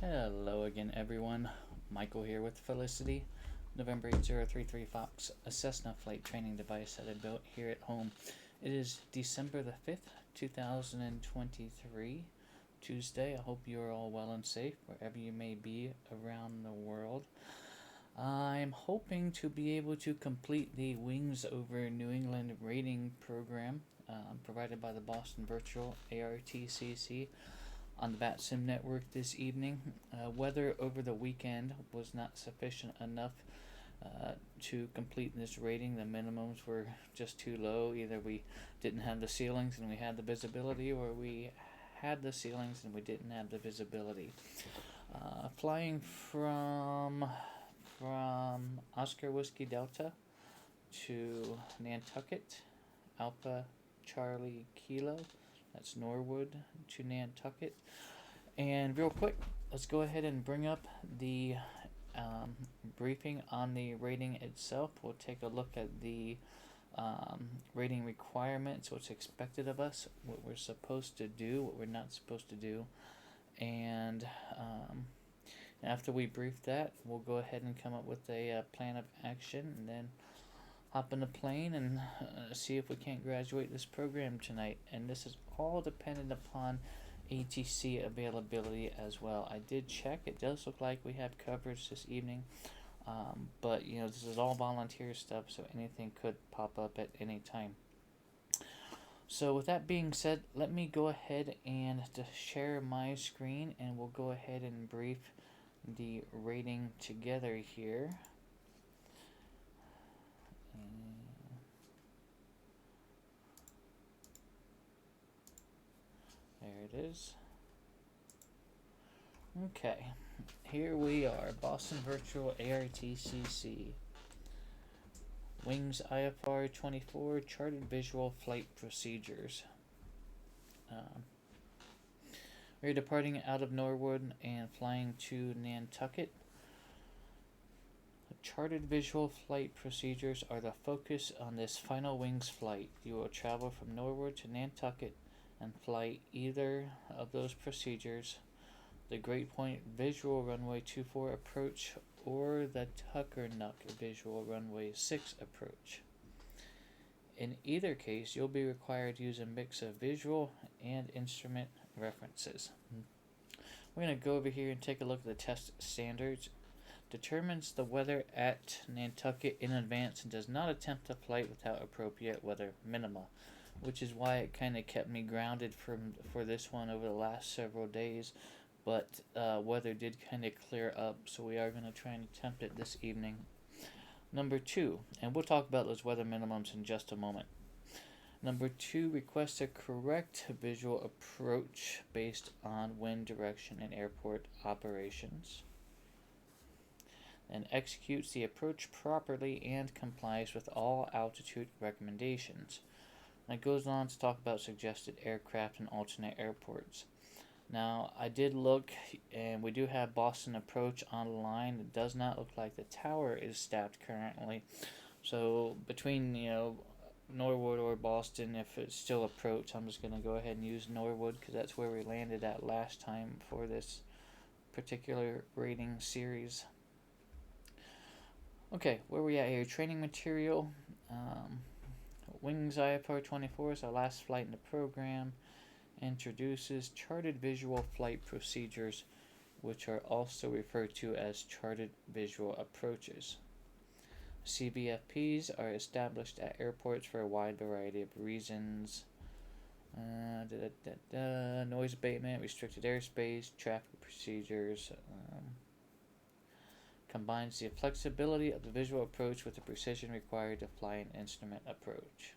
Hello again, everyone. Michael here with Felicity, November 8033 Fox, a Cessna flight training device that I built here at home. It is December the 5th, 2023, Tuesday. I hope you are all well and safe wherever you may be around the world. I'm hoping to be able to complete the Wings Over New England rating program provided by the Boston Virtual ARTCC on the VATSIM network this evening. Weather over the weekend was not sufficient enough to complete this rating. The minimums were just too low. Either we didn't have the ceilings and we had the visibility, or we had the ceilings and we didn't have the visibility. Flying from Oscar Whiskey Delta to Nantucket, Alpha Charlie Kilo. That's Norwood to Nantucket. And real quick, let's go ahead and bring up the briefing on the rating itself. We'll take a look at the rating requirements, what's expected of us, what we're supposed to do, what we're not supposed to do. And after we brief that, we'll go ahead and come up with a plan of action, and then hop in the plane and see if we can't graduate this program tonight. And this is all dependent upon ATC availability as well. I did check. It does look like we have coverage this evening, but you know, this is all volunteer stuff, so anything could pop up at any time. So with that being said, let me go ahead and share my screen, and we'll go ahead and brief the rating together here. There it is. Okay, here we are, Boston Virtual ARTCC. Wings IFR-24 Charted Visual Flight Procedures. We're departing out of Norwood and flying to Nantucket. Charted visual flight procedures are the focus on this final Wings flight. You will travel from Norwood to Nantucket and fly either of those procedures, the Great Point Visual Runway 24 approach or the Tuckernuck Visual Runway 6 approach. In either case, you'll be required to use a mix of visual and instrument references. We're going to go over here and take a look at the test standards. Determines the weather at Nantucket in advance and does not attempt a flight without appropriate weather minima, which is why it kind of kept me grounded for this one over the last several days. But weather did kind of clear up, so we are going to try and attempt it this evening. Number 2, and we'll talk about those weather minimums in just a moment. Number 2, requests a correct visual approach based on wind direction and airport operations, and executes the approach properly and complies with all altitude recommendations. And it goes on to talk about suggested aircraft and alternate airports. Now, I did look, and we do have Boston Approach online. It does not look like the tower is staffed currently. So between, Norwood or Boston, if it's still Approach, I'm just going to go ahead and use Norwood because that's where we landed at last time for this particular rating series. Okay, where we at here? Training material. Wings IFR-24 is our last flight in the program. Introduces charted visual flight procedures, which are also referred to as charted visual approaches. CVFPs are established at airports for a wide variety of reasons. Noise abatement, restricted airspace, traffic procedures. Combines the flexibility of the visual approach with the precision required to fly an instrument approach.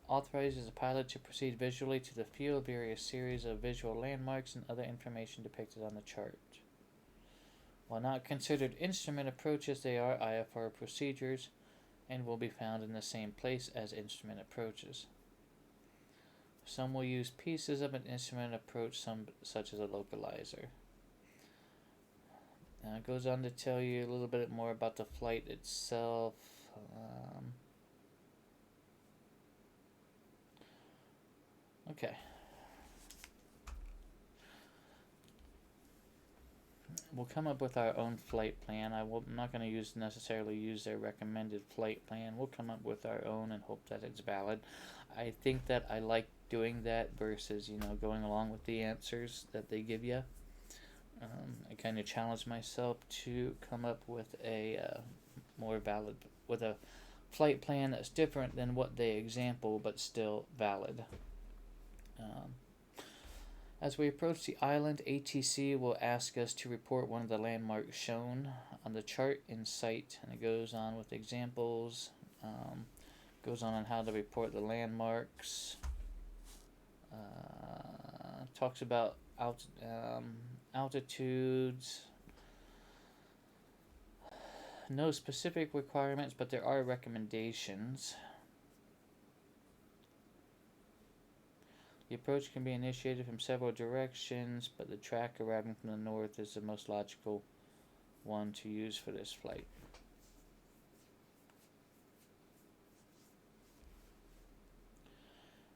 Authorizes a pilot to proceed visually to the field via a series of visual landmarks and other information depicted on the chart. While not considered instrument approaches, they are IFR procedures and will be found in the same place as instrument approaches. Some will use pieces of an instrument approach, some such as a localizer. Now it goes on to tell you a little bit more about the flight itself. Okay. we'll come up with our own flight plan. I'm not going to necessarily use their recommended flight plan. We'll come up with our own and hope that it's valid. I think that I like doing that versus, going along with the answers that they give you. I kind of challenge myself to come up with a more valid, with a flight plan that's different than what they example, but still valid. As we approach the island, ATC will ask us to report one of the landmarks shown on the chart in sight, and it goes on with examples, goes on how to report the landmarks, talks about altitudes. No specific requirements, but there are recommendations. The approach can be initiated from several directions, but the track arriving from the north is the most logical one to use for this flight.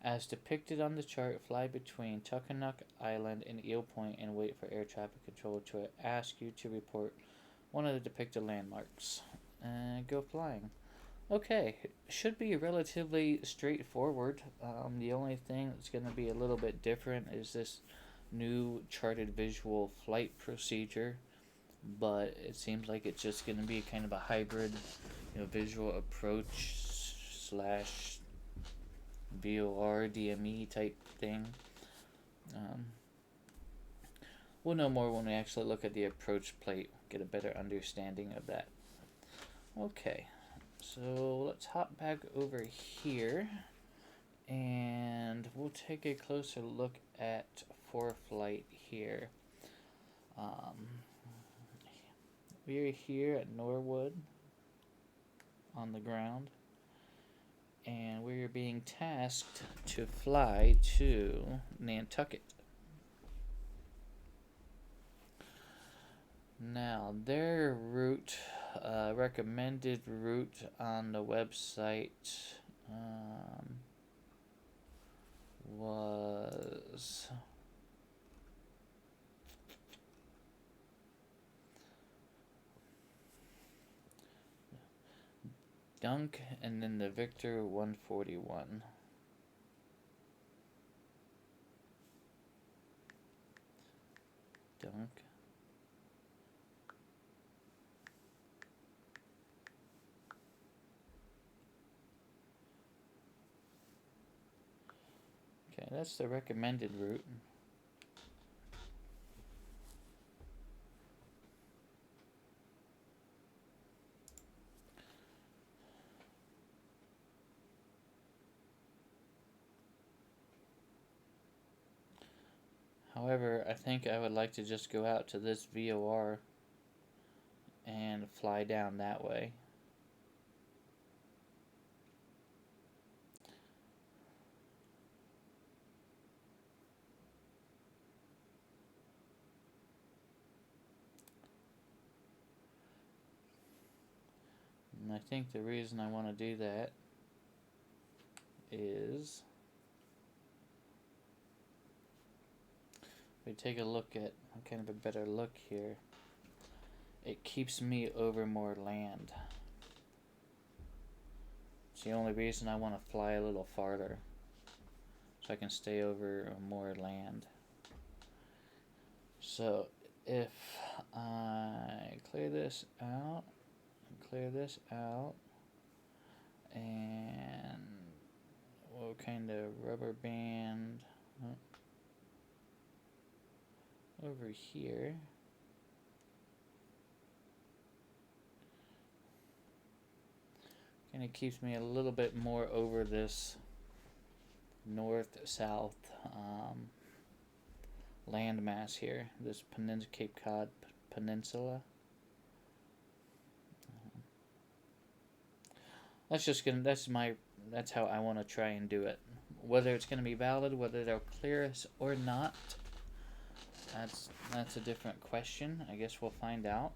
As depicted on the chart, fly between Tuckanuk Island and Eel Point and wait for air traffic control to ask you to report one of the depicted landmarks. Go flying. Okay, should be relatively straightforward. The only thing that's going to be a little bit different is this new charted visual flight procedure, but it seems like it's just going to be kind of a hybrid, visual approach slash VOR DME type thing. We'll know more when we actually look at the approach plate, get a better understanding of that. Okay. So let's hop back over here and we'll take a closer look at ForeFlight here. We're here at Norwood on the ground, and we're being tasked to fly to Nantucket. Now, their route, recommended route on the website was Dunk and then the Victor 141. Dunk. Okay, that's the recommended route. However, I think I would like to just go out to this VOR and fly down that way. And I think the reason I want to do that is if we take a look at kind of a better look here, it keeps me over more land. It's the only reason I want to fly a little farther, so I can stay over more land. So if I clear this out, and we'll kind of rubber band over here. Kind of keeps me a little bit more over this north-south landmass here, this Cape Cod Peninsula. That's how I want to try and do it. Whether it's going to be valid, whether they'll clear us or not, that's a different question. I guess we'll find out.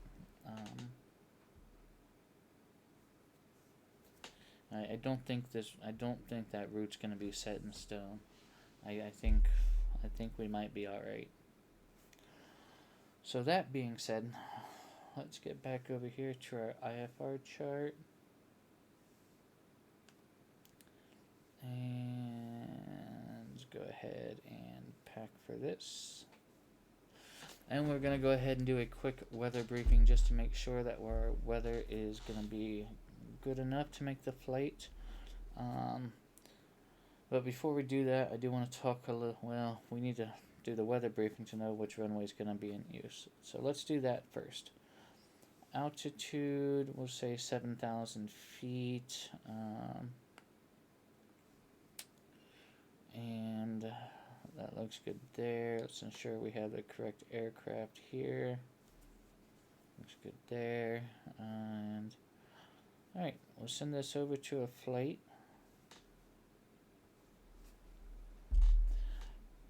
I don't think that route's going to be set in stone. I think we might be all right. So that being said, let's get back over here to our IFR chart. And go ahead and pack for this. And we're going to go ahead and do a quick weather briefing just to make sure that our weather is going to be good enough to make the flight. But before we do that, I do want to talk a little, well, we need to do the weather briefing to know which runway is going to be in use. So let's do that first. Altitude, we'll say 7,000 feet. And that looks good there. Let's ensure we have the correct aircraft here. Looks good there. And alright, we'll send this over to a flight.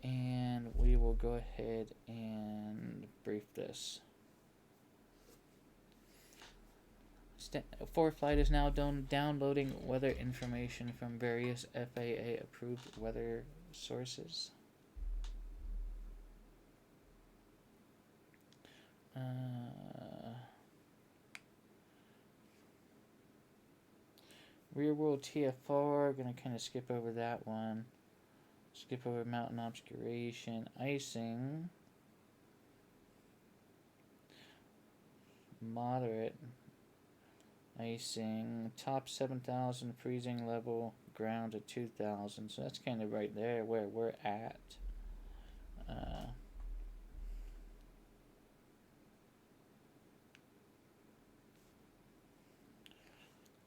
And we will go ahead and brief this. ForeFlight is now downloading weather information from various FAA approved weather sources. Rear world TFR, gonna kind of skip over that one. Skip over mountain obscuration, icing, moderate icing, top 7,000, freezing level, ground at 2,000. So that's kind of right there where we're at.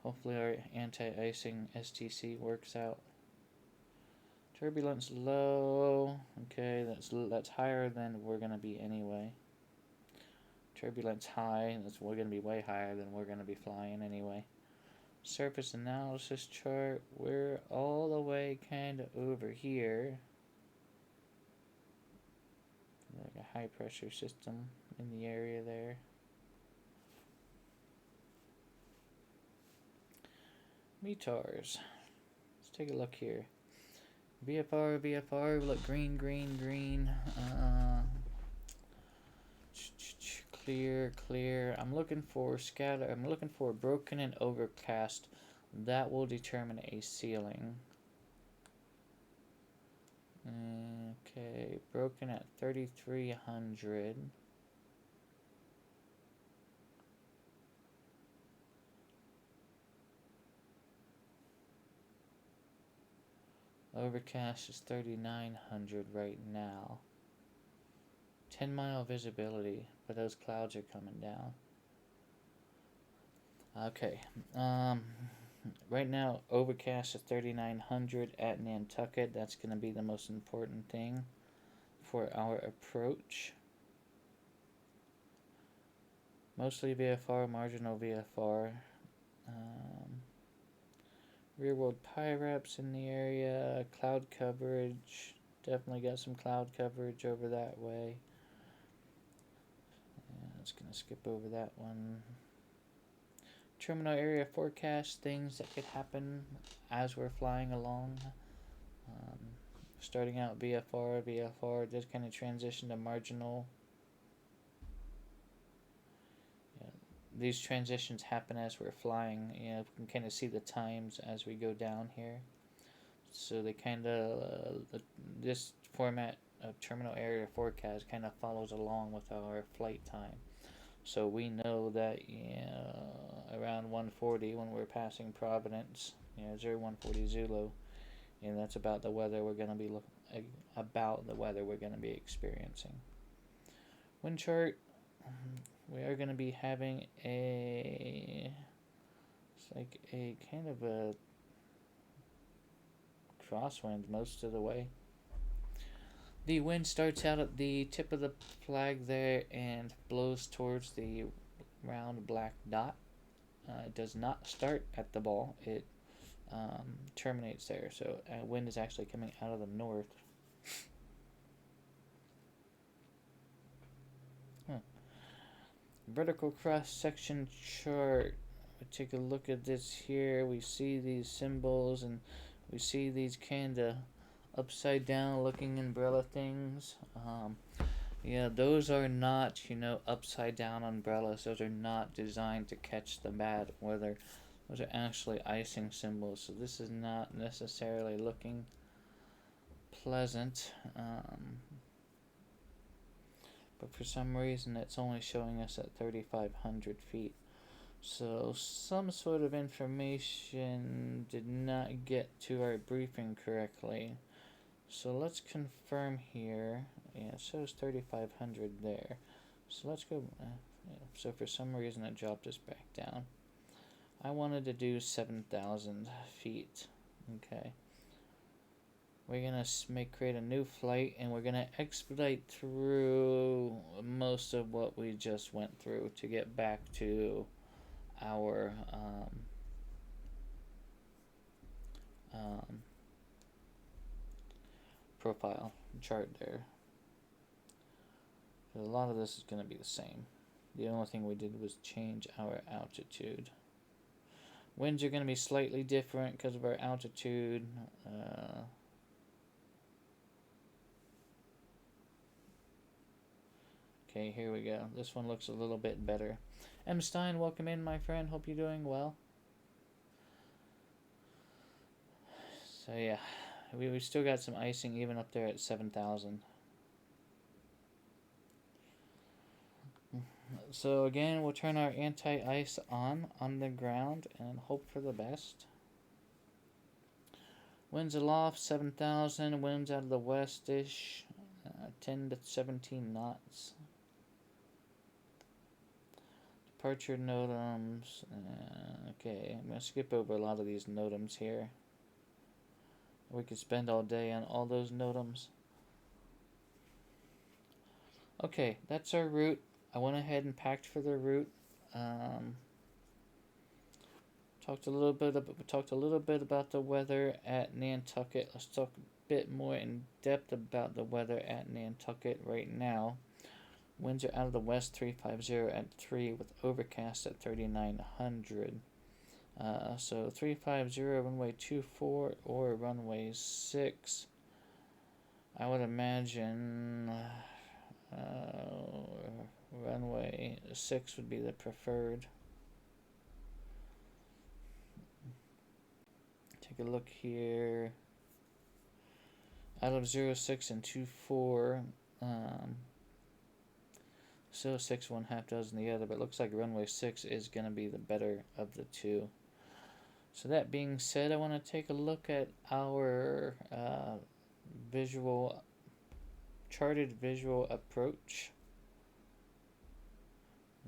Hopefully our anti-icing STC works out. Turbulence low. Okay, that's higher than we're gonna be anyway. Turbulence high. We're gonna be way higher than we're gonna be flying anyway. Surface analysis chart. We're all the way kind of over here. Like a high pressure system in the area there. METARs. Let's take a look here. VFR, look, green. Clear. I'm looking for scatter. I'm looking for broken and overcast. That will determine a ceiling. Okay, broken at 3,300. Overcast is 3,900 right now. 10-mile visibility, but those clouds are coming down. Okay. Right now, overcast is 3,900 at Nantucket. That's going to be the most important thing for our approach. Mostly VFR, marginal VFR. Rear world PIREPs in the area. Cloud coverage. Definitely got some cloud coverage over that way. It's going to skip over that one. Terminal area forecast, things that could happen as we're flying along. Starting out VFR, just kind of transition to marginal. These transitions happen as we're flying. We can kind of see the times as we go down here. So they kind of, this format of terminal area forecast kind of follows along with our flight time. So we know that around 140 when we're passing Providence, 0140 Zulu, that's about the weather we're going to be experiencing. Wind chart. We are going to be having it's like a kind of a crosswind most of the way. The wind starts out at the tip of the flag there and blows towards the round black dot. It does not start at the ball. It terminates there. So wind is actually coming out of the north. Vertical cross section chart. We take a look at this here. We see these symbols and we see these kind of upside down looking umbrella things. Yeah, those are not, you know, upside down umbrellas. Those are not designed to catch the bad weather. Those are actually icing symbols. So this is not necessarily looking pleasant. But for some reason it's only showing us at 3,500 feet. So some sort of information did not get to our briefing correctly. So let's confirm here. Yeah, it shows 3,500 there. So let's go. Yeah, so for some reason it dropped us back down. I wanted to do 7,000 feet. Okay. We're gonna create a new flight, and we're gonna expedite through most of what we just went through to get back to our profile chart there. A lot of this is going to be the same. The only thing we did was change our altitude. Winds are going to be slightly different because of our altitude. Okay, here we go. This one looks a little bit better. M. Stein, welcome in, my friend. Hope you're doing well. So yeah, we still got some icing even up there at 7,000. So again, we'll turn our anti-ice on the ground and hope for the best. Winds aloft 7,000, winds out of the west-ish 10 to 17 knots. Departure NOTAMs. Okay, I'm going to skip over a lot of these NOTAMs here. We could spend all day on all those NOTAMs. Okay, that's our route. I went ahead and packed for the route. Talked a little bit about the weather at Nantucket. Let's talk a bit more in depth about the weather at Nantucket right now. Winds are out of the west 350 at 3 with overcast at 3,900. So 350 runway 24 or runway 6. I would imagine runway 6 would be the preferred. Take a look here. Out of 06 and 24, so 6 one half dozen the other, but it looks like runway 6 is going to be the better of the two. So that being said, I want to take a look at our charted visual approach.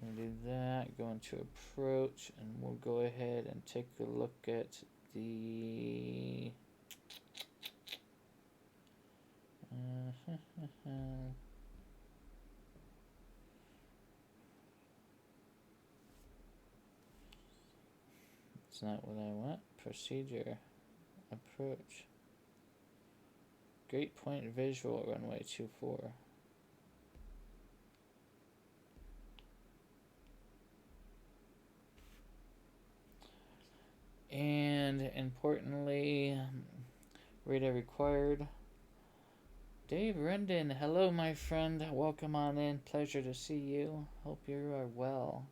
I'm going to do that, go into approach, and we'll go ahead and take a look at the it's not what I want. Procedure, approach. Great point visual, runway 24. And importantly, radar required. Dave Rendon, hello my friend, welcome on in, pleasure to see you, hope you are well.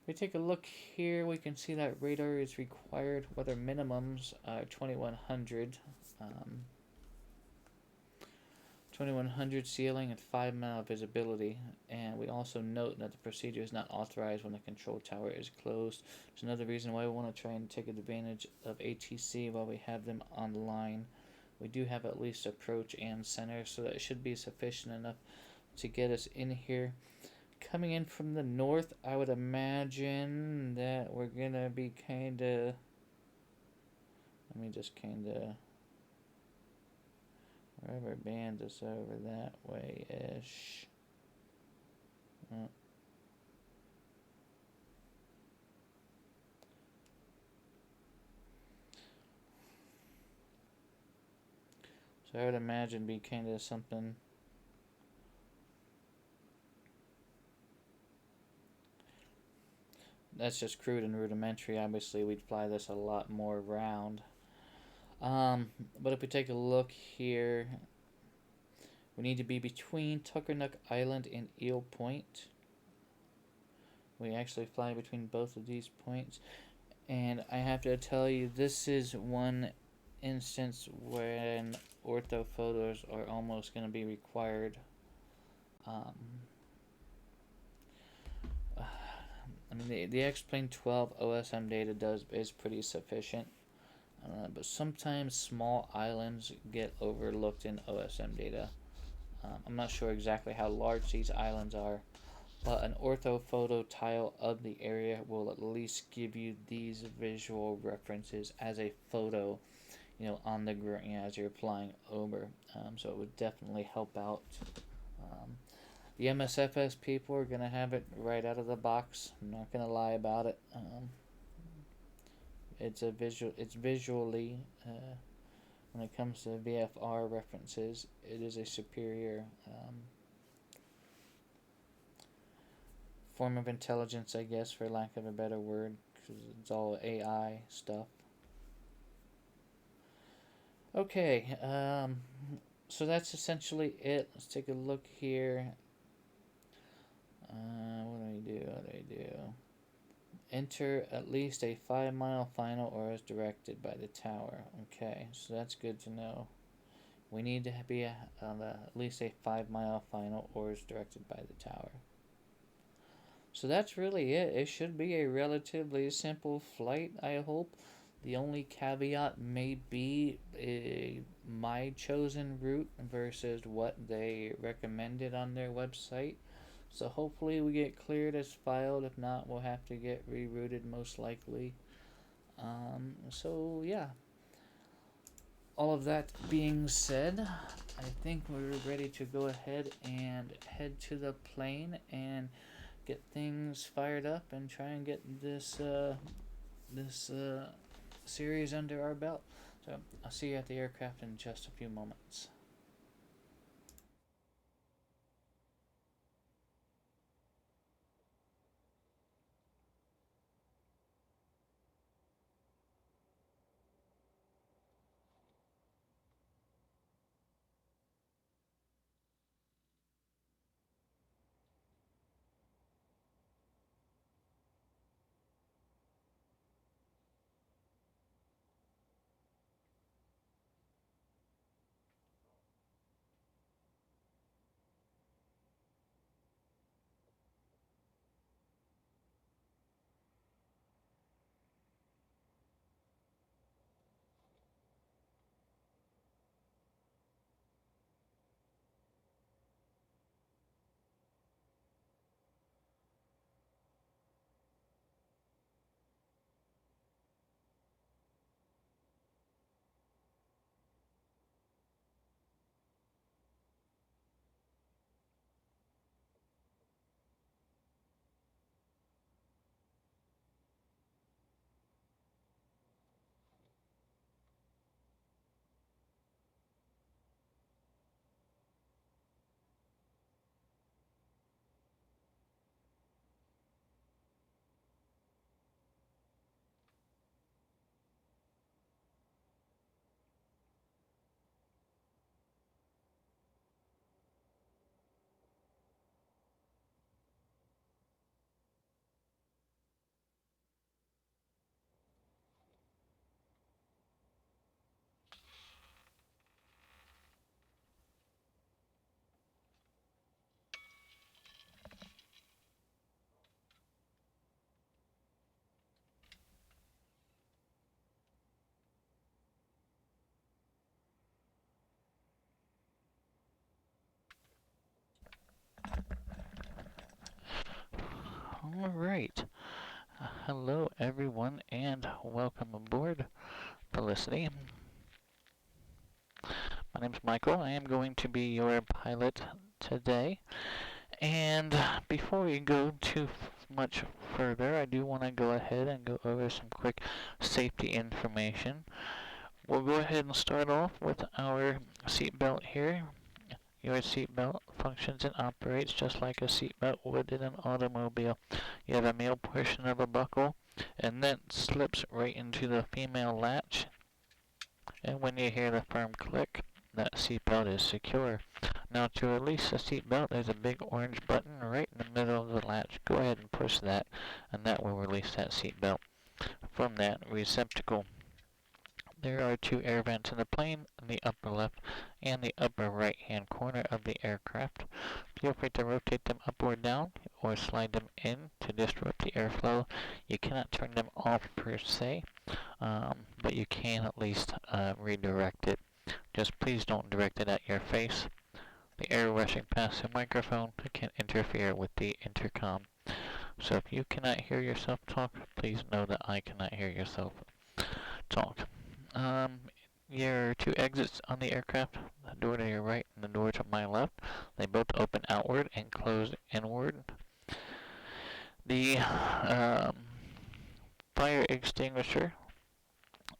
If we take a look here, we can see that radar is required, weather minimums are 2100. 2100 ceiling and 5 mile visibility, and we also note that the procedure is not authorized when the control tower is closed. It's another reason why we want to try and take advantage of ATC while we have them online. We do have at least approach and center, so that should be sufficient enough to get us in here. Coming in from the north, I would imagine that we're gonna be kinda, let me just kinda, rubber band is over that way-ish. So I would imagine be kind of something. That's just crude and rudimentary. Obviously, we'd fly this a lot more round. But if we take a look here, We need to be between Tuckernuck Island and Eel Point. We actually fly between both of these points. And I have to tell you, this is one instance when orthophotos are almost going to be required. Um, I mean, the X-Plane 12 OSM data is pretty sufficient. But sometimes small islands get overlooked in OSM data. I'm not sure exactly how large these islands are, but an orthophoto tile of the area will at least give you these visual references as a photo, on the ground, as you're flying over. So it would definitely help out. The MSFS people are gonna have it right out of the box. I'm not gonna lie about it. It's visually, when it comes to VFR references, it is a superior form of intelligence, I guess, for lack of a better word, because it's all AI stuff. Okay, so that's essentially it. Let's take a look here. What do I do? Enter at least a 5-mile final or as directed by the tower. Okay, so that's good to know. We need to be at least a 5-mile final or as directed by the tower. So that's really it. It should be a relatively simple flight, I hope. The only caveat may be my chosen route versus what they recommended on their website. So hopefully we get cleared as filed. If not, we'll have to get rerouted most likely. So yeah. All of that being said, I think we're ready to go ahead and head to the plane and get things fired up and try and get this series under our belt. So I'll see you at the aircraft in just a few moments. All right. Hello, everyone, and welcome aboard, Felicity. My name's Michael. I am going to be your pilot today. And before we go too much further, I do want to go ahead and go over some quick safety information. We'll go ahead and start off with our seatbelt here. Your seatbelt functions and operates just like a seatbelt would in an automobile. You have a male portion of a buckle, and then slips right into the female latch. And when you hear the firm click, that seatbelt is secure. Now to release the seatbelt, there's a big orange button right in the middle of the latch. Go ahead and push that, and that will release that seatbelt from that receptacle. There are two air vents in the plane, in the upper left and the upper right hand corner of the aircraft. Feel free to rotate them up or down, or slide them in to disrupt the airflow. You cannot turn them off per se, but you can at least redirect it. Just please don't direct it at your face. The air rushing past the microphone can interfere with the intercom. So if you cannot hear yourself talk, please know that I cannot hear yourself talk. There are two exits on the aircraft, the door to your right and the door to my left. They both open outward and close inward. The fire extinguisher,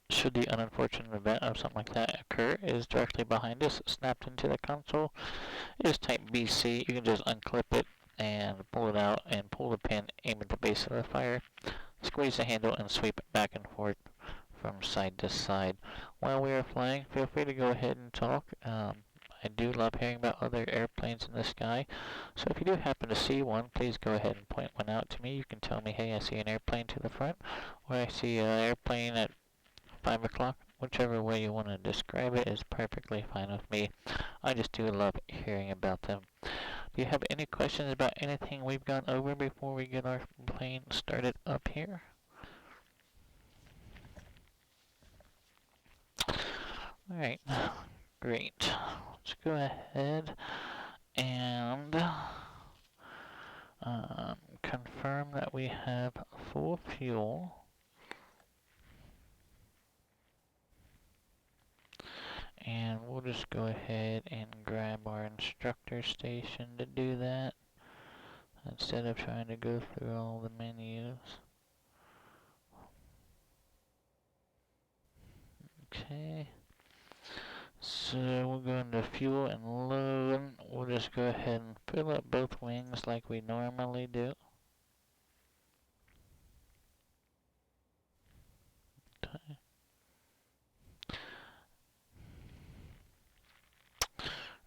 should the unfortunate event of something like that occur, is directly behind us, snapped into the console. It is type BC. You can just unclip it and pull it out and pull the pin, aim at the base of the fire, squeeze the handle and sweep it back and forth from side to side. While we are flying, feel free to go ahead and talk. I do love hearing about other airplanes in the sky, so if you do happen to see one, please go ahead and point one out to me. You can tell me, hey, I see an airplane to the front, or I see an airplane at 5 o'clock. Whichever way you want to describe it is perfectly fine with me. I just do love hearing about them. Do you have any questions about anything we've gone over before we get our plane started up here? Alright, great. Let's go ahead and confirm that we have full fuel. And we'll just go ahead and grab our instructor station to do that, instead of trying to go through all the menus. Okay. So we'll go into fuel and load. We'll just go ahead and fill up both wings like we normally do. Okay.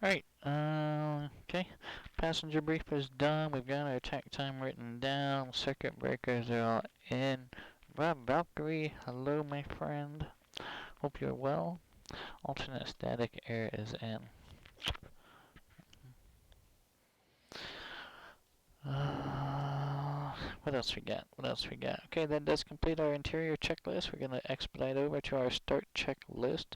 Alright, okay. Passenger brief is done. We've got our attack time written down. Circuit breakers are all in. Valkyrie, hello my friend. Hope you're well. Alternate static air is in. What else we got? What else we got? Okay, that does complete our interior checklist. We're going to expedite over to our start checklist.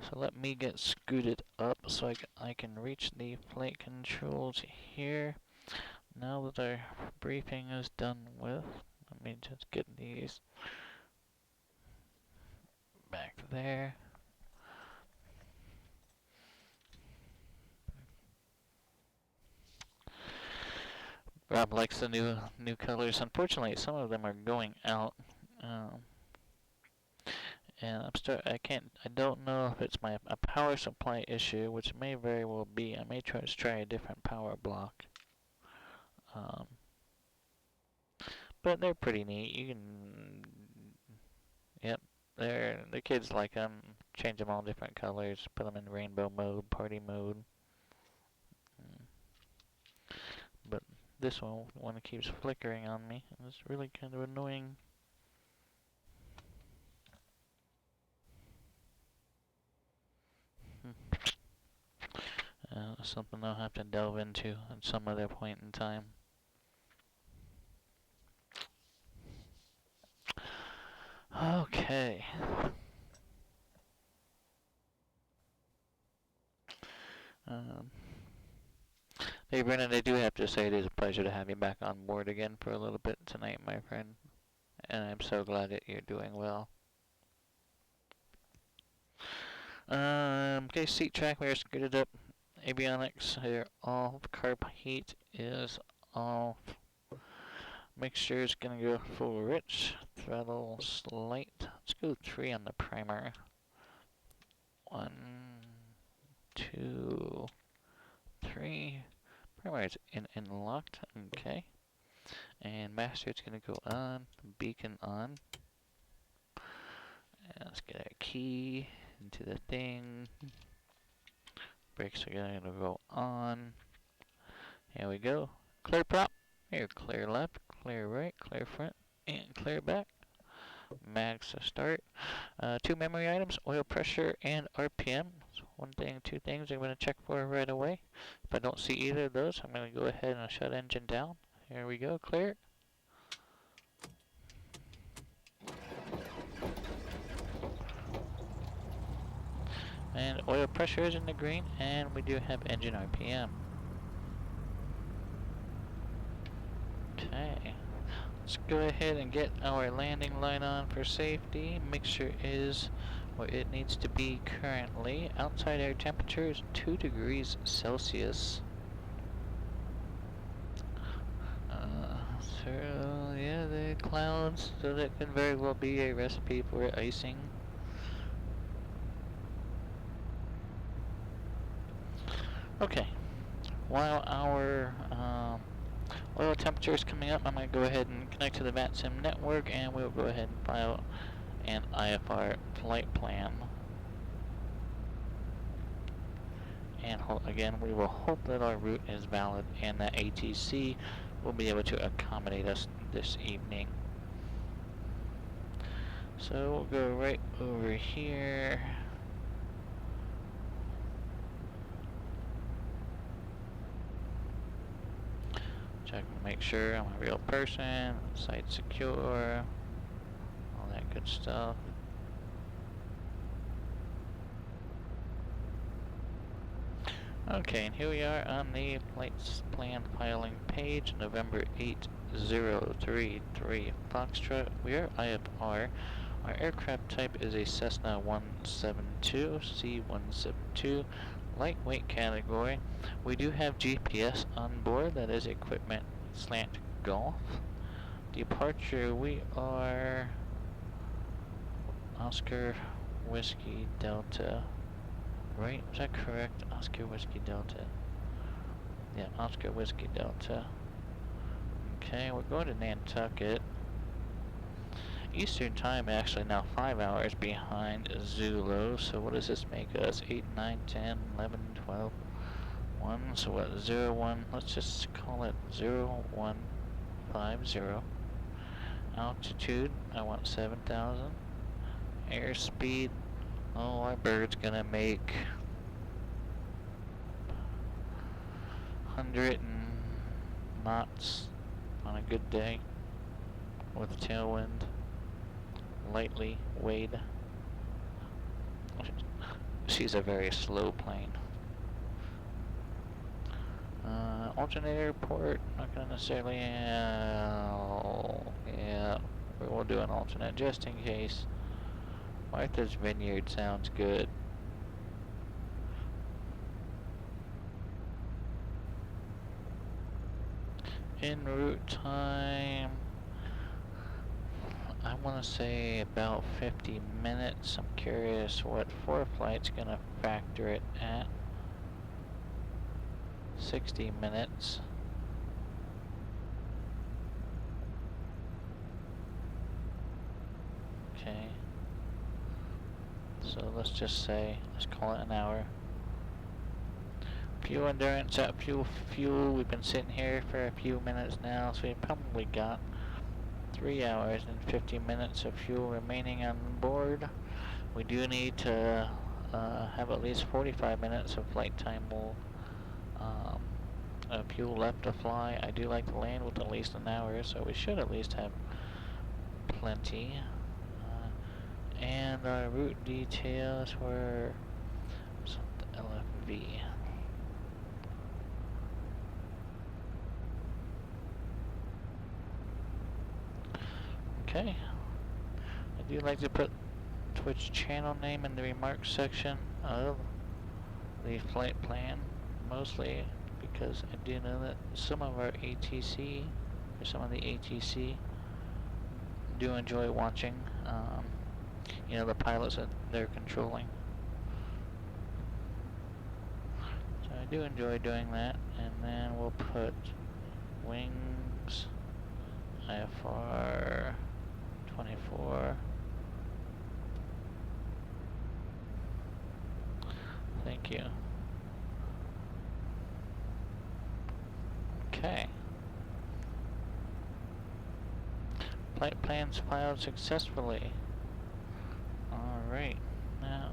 So let me get scooted up so I can reach the flight controls here. Now that our briefing is done with, let me just get these back there. Rob likes the new colors. Unfortunately, some of them are going out. And I don't know if it's a power supply issue, which may very well be. I may try a different power block. But they're pretty neat. You can, yep, the kids like them. Change them all different colors. Put them in rainbow mode, party mode. But this one keeps flickering on me. It's really kind of annoying. Something I'll have to delve into at some other point in time. Okay. Hey Brennan, I do have to say it is a pleasure to have you back on board again for a little bit tonight, my friend. And I'm so glad that you're doing well. Okay, seat track, we are scooted up. Avionics are off. Carb heat is off. Mixture is gonna go full rich. Throttle slight. Let's go 3 on the primer. 1, 2, 3. Primer is in and locked. Okay. And master is gonna go on. Beacon on. And let's get our key into the thing. Brakes are gonna go on. we go. Clear prop. Here, clear left, clear right, clear front, and clear back. Mags to start. 2 memory items, oil pressure and RPM. So 2 things I'm going to check for right away. If I don't see either of those, I'm going to go ahead and shut engine down. Here we go, clear. And oil pressure is in the green, and we do have engine RPM. Okay, let's go ahead and get our landing light on for safety. Mixture is where it needs to be currently. Outside air temperature is 2 degrees Celsius. So yeah, the clouds, so that could very well be a recipe for icing. Okay, while our oil temperature is coming up, I'm going to go ahead and connect to the VATSIM network, and we'll go ahead and file an IFR flight plan. And again, we will hope that our route is valid and that ATC will be able to accommodate us this evening. So we'll go right over here. Check to make sure I'm a real person, site secure, all that good stuff. Okay, and here we are on the flights plan filing page, November 8033 Foxtrot. We are IFR. Our aircraft type is a Cessna 172, C172, lightweight category. We do have GPS on board, that is equipment slant golf. Departure, we are Oscar Whiskey Delta. Right, is that correct? Oscar Whiskey Delta. Yeah, Oscar Whiskey Delta. Okay, we're going to Nantucket. Eastern time actually now 5 hours behind Zulu. So what does this make us? 8, 9, 10, 11, 12, 1. So what? 0, 1. Let's just call it 0, 1, 5, 0. Altitude, I want 7,000. Airspeed, oh, our bird's gonna make 100 knots on a good day with tailwind, lightly weighed. She's a very slow plane. Alternator port, not gonna necessarily, yeah, we'll do an alternate just in case. Martha's Vineyard sounds good. En route time, I want to say about 50 minutes. I'm curious what 4Flight's gonna factor it at. 60 minutes. Okay. So let's just say, let's call it an hour. Fuel endurance at fuel. We've been sitting here for a few minutes now, so we probably got 3 hours and 50 minutes of fuel remaining on board. We do need to have at least 45 minutes of flight time fuel left to fly. I do like to land with at least an hour, so we should at least have plenty. And our route details were LFV. Okay. I do like to put Twitch channel name in the remarks section of the flight plan, mostly because I do know that some of our ATC, or some of the ATC, do enjoy watching, you know, the pilots that they're controlling. So I do enjoy doing that, and then we'll put wings, IFR-24. Thank you. Okay. Flight plans filed successfully. Alright, now,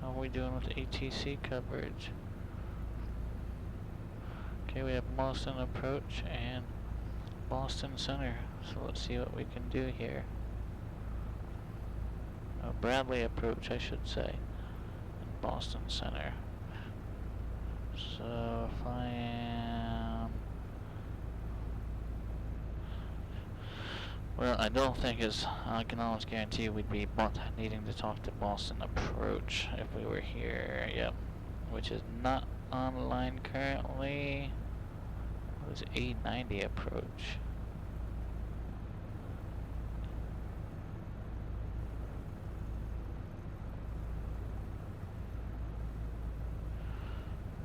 how are we doing with ATC coverage? Okay, we have Boston Approach and Boston Center, so let's see what we can do here. Oh, Bradley Approach, I should say, and Boston Center. So if I am... Well, I don't think I can almost guarantee we'd be needing to talk to Boston Approach if we were here, yep. Which is not online currently. It was A90 Approach.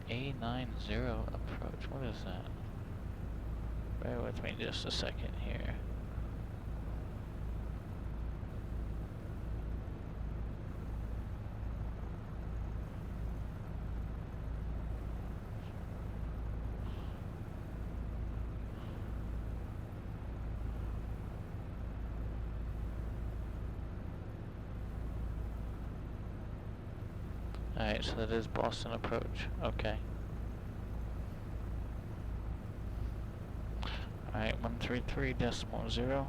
A90 Approach, what is that? Bear with me just a second here. Alright, so that is Boston Approach. Okay. Alright, 133.0.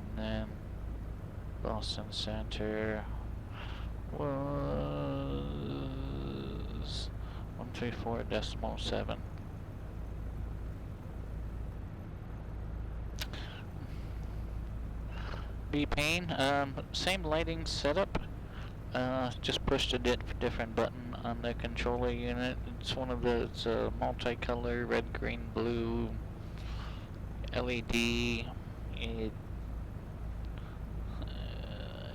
And then Boston Center was 134.7. B-Pane, same lighting setup, just pushed a different button on the controller unit. It's one of those multicolor red, green, blue LED.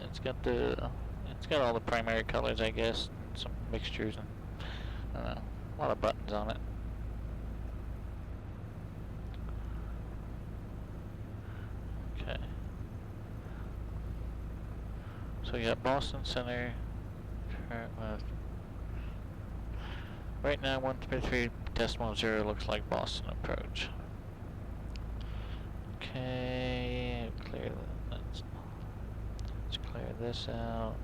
It's got all the primary colors, I guess, and some mixtures, and a lot of buttons on it. Okay. So you got Boston Center. Right now, 133.0 looks like Boston Approach. Okay, let's clear this out.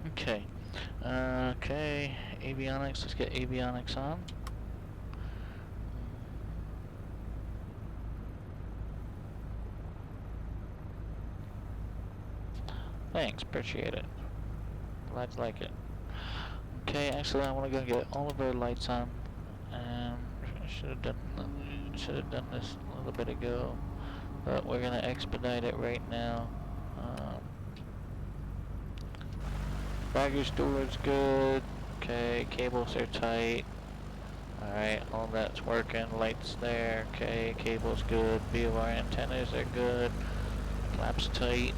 Okay. Okay, avionics, let's get avionics on. Thanks, appreciate it. Glad you like it. Okay, actually I want to go get all of our lights on, and I should have done this a little bit ago, but we're gonna expedite it right now. Baggage door is good. Okay, cables are tight. Alright, all that's working. Lights there. Okay, cables good. VAR antennas are good. Flaps tight.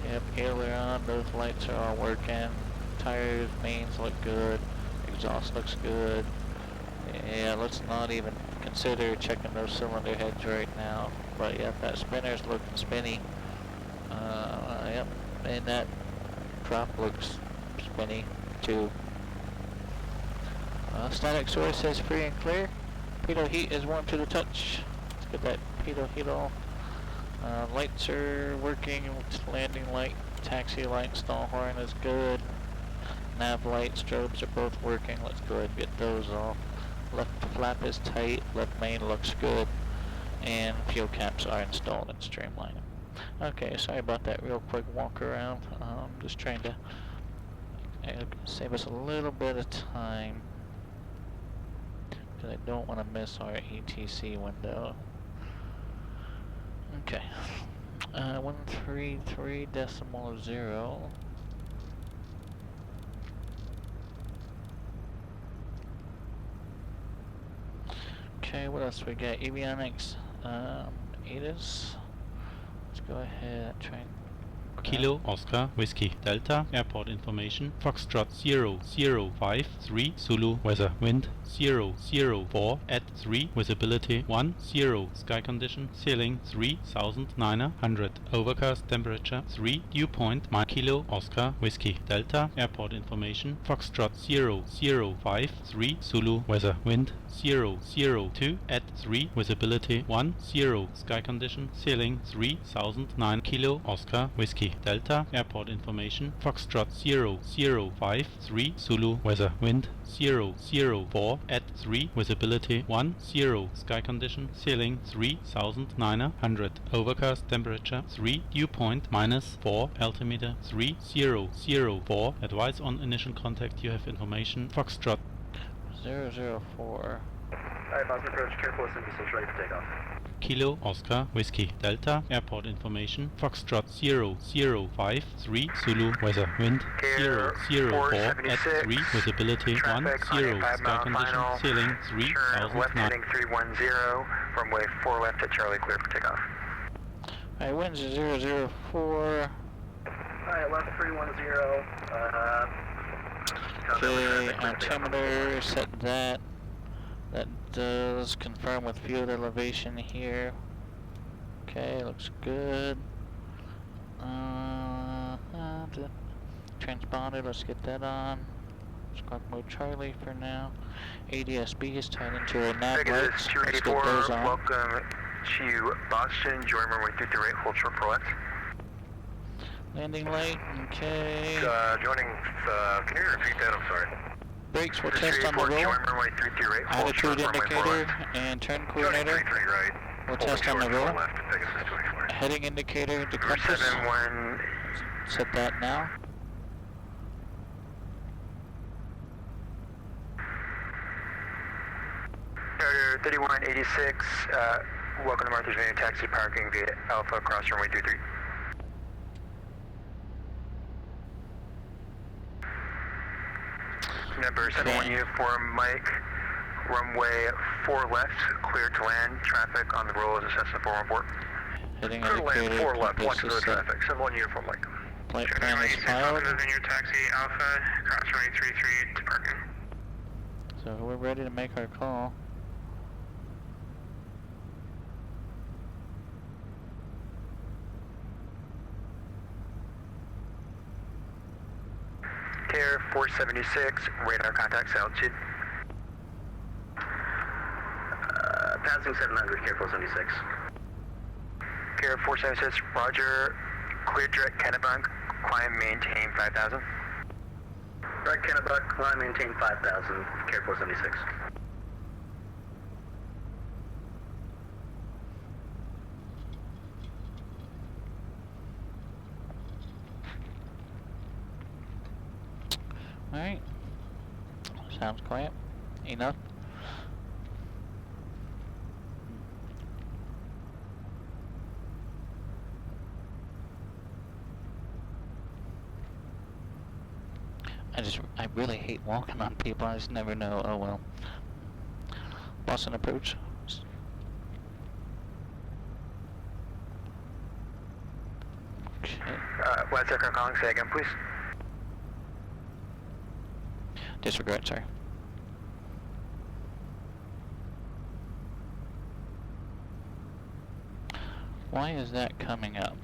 Yep, aileron, those lights are all working. Tires, mains look good. Exhaust looks good. Yeah, let's not even consider checking those cylinder heads right now. But yep, that spinner's looking spinny. Yep, and that prop looks spinny too. Static source says free and clear. Pitot heat is warm to the touch. Let's get that pitot heat off. Lights are working. Landing light, taxi light, stall horn is good. Nav light, strobes are both working. Let's go ahead and get those off. Left flap is tight. Left main looks good. And fuel caps are installed and streamlined. Okay, sorry about that real quick walk around. Just trying to save us a little bit of time, because I don't want to miss our ETC window. Okay, 133.0. Okay, what else we got? Avionics, ADAS. Let's go ahead and try and Kilo Oscar Whiskey Delta Airport information Foxtrot 0053 Zulu weather wind 004 at 3 visibility 10 sky condition ceiling 3900 overcast temperature 3 dew point Kilo Oscar Whiskey Delta Airport information Foxtrot 0053 Zulu weather wind 002 at 3 visibility 10 sky condition ceiling 3009 Kilo Oscar Whiskey Delta Airport information Foxtrot 0053 Zulu weather wind 004 at 3 visibility 10 sky condition ceiling 3900 overcast temperature 3 dew point -4 altimeter 3004 advise on initial contact you have information Foxtrot 004. Alright, Boston approach, careful and distance ready for takeoff. Kilo Oscar Whiskey Delta Airport information Foxtrot 0053 Zulu weather wind 004 at 3 visibility 10 sky condition ceiling 3009 left heading 310 runway 4 left at Charlie clear for takeoff. Alright, wind's 004. Alright, left 310 Okay, altimeter, set that. That does confirm with field elevation here. Okay, looks good. Transponder, let's get that on. Squawk mode Charlie for now. ADSB is tied into our nav lights. Let's get those on. Welcome to Boston. Join runway 33 right, hold short for left. Landing light, okay. Joining, can you repeat that? I'm sorry. Brakes, we'll test on the roll. Attitude indicator and turn coordinator. We'll test on the roll. Heading indicator to compass. Set that now. Charter 3186, welcome to Martha's Vineyard taxi parking via Alpha across runway 23. Number 71 uniform Mike, runway 4 left, clear to land. Traffic on the roll is assessed at 414. Heading Clear to land, indicator, 4 left, watch compass the is traffic. 71 uniform Mike. Flight plan is filed. Vineyard taxi Alpha, cross runway 33 to parking. So we're ready to make our call. KARE 476, radar contacts altitude. Passing 700, KARE 476. KARE 476, roger, clear direct Kennebunk, climb maintain 5000. Direct Kennebunk, climb maintain 5000, KARE 476. Alright. Sounds quiet. Enough. I really hate walking on people. I just never know. Oh well. Boston approach. Okay. West Aircraft calling, say again please. Disregard, sorry. Why is that coming up?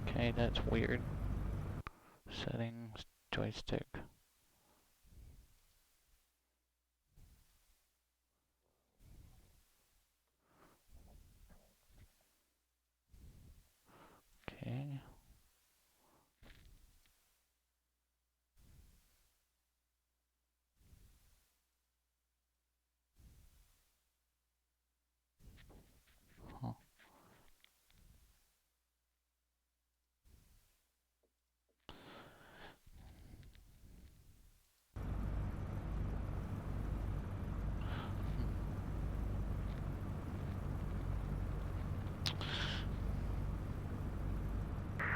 Okay, that's weird. Settings, joystick. Okay. Huh.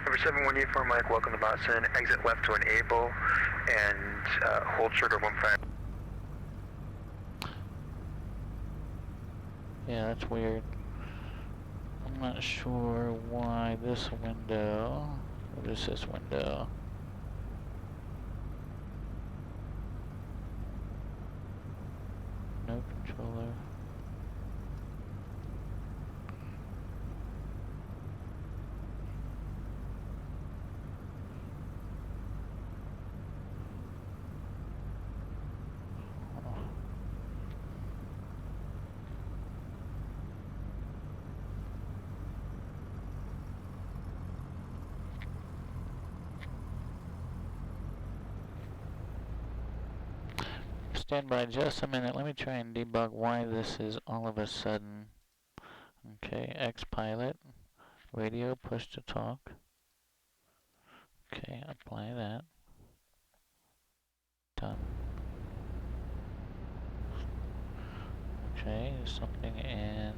Number 71 uniform Mike, welcome to Boston. Exit left to enable and hold short of 15. Yeah, that's weird. I'm not sure why this window. What is this window? No controller. Stand by just a minute. Let me try and debug why this is all of a sudden. Okay, X pilot, radio push to talk. Okay, apply that. Done. Okay, there's something in.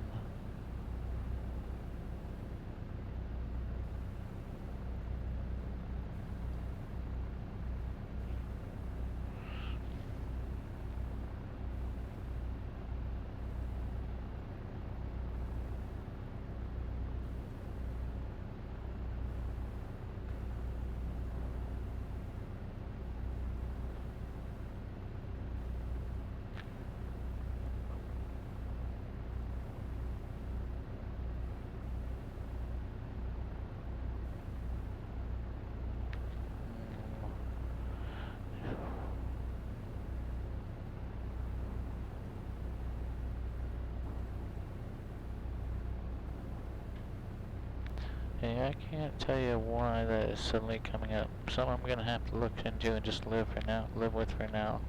Hey, I can't tell you why that is suddenly coming up. Something I'm gonna have to look into and just live with for now,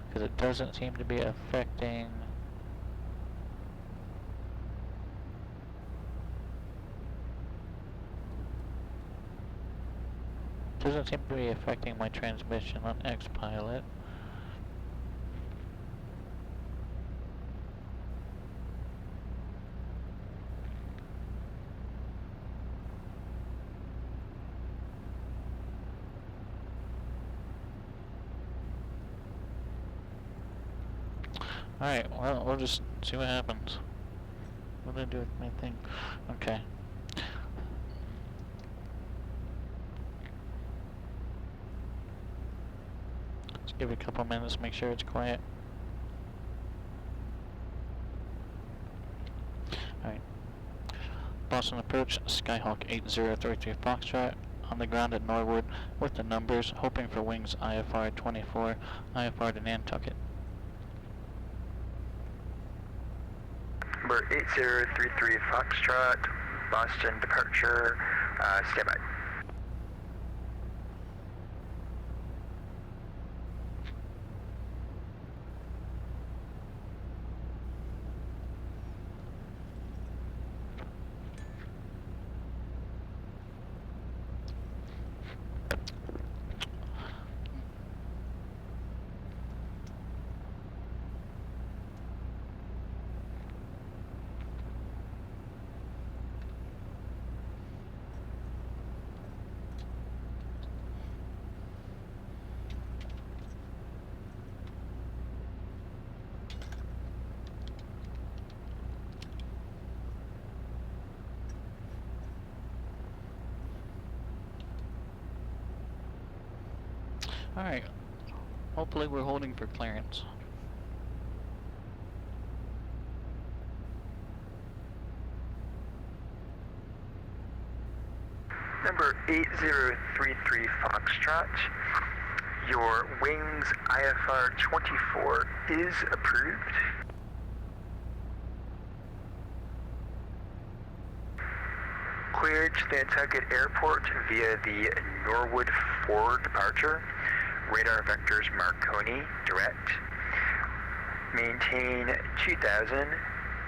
because it doesn't seem to be affecting. Doesn't seem to be affecting my transmission on X pilot. Alright, well, we'll just see what happens. What did I do with my thing? Okay. Let's give it a couple minutes, make sure it's quiet. Alright. Boston approach, Skyhawk 8033 Foxtrot, on the ground at Norwood, with the numbers, hoping for wings IFR-24, IFR to Nantucket. Number 8033 Foxtrot, Boston departure, stand by. Alright. Hopefully we're holding for clearance. Number 8033 Foxtrot, your wings IFR-24 is approved. Cleared to Nantucket Airport via the Norwood 4 departure. Radar vectors Marconi, direct. Maintain 2000,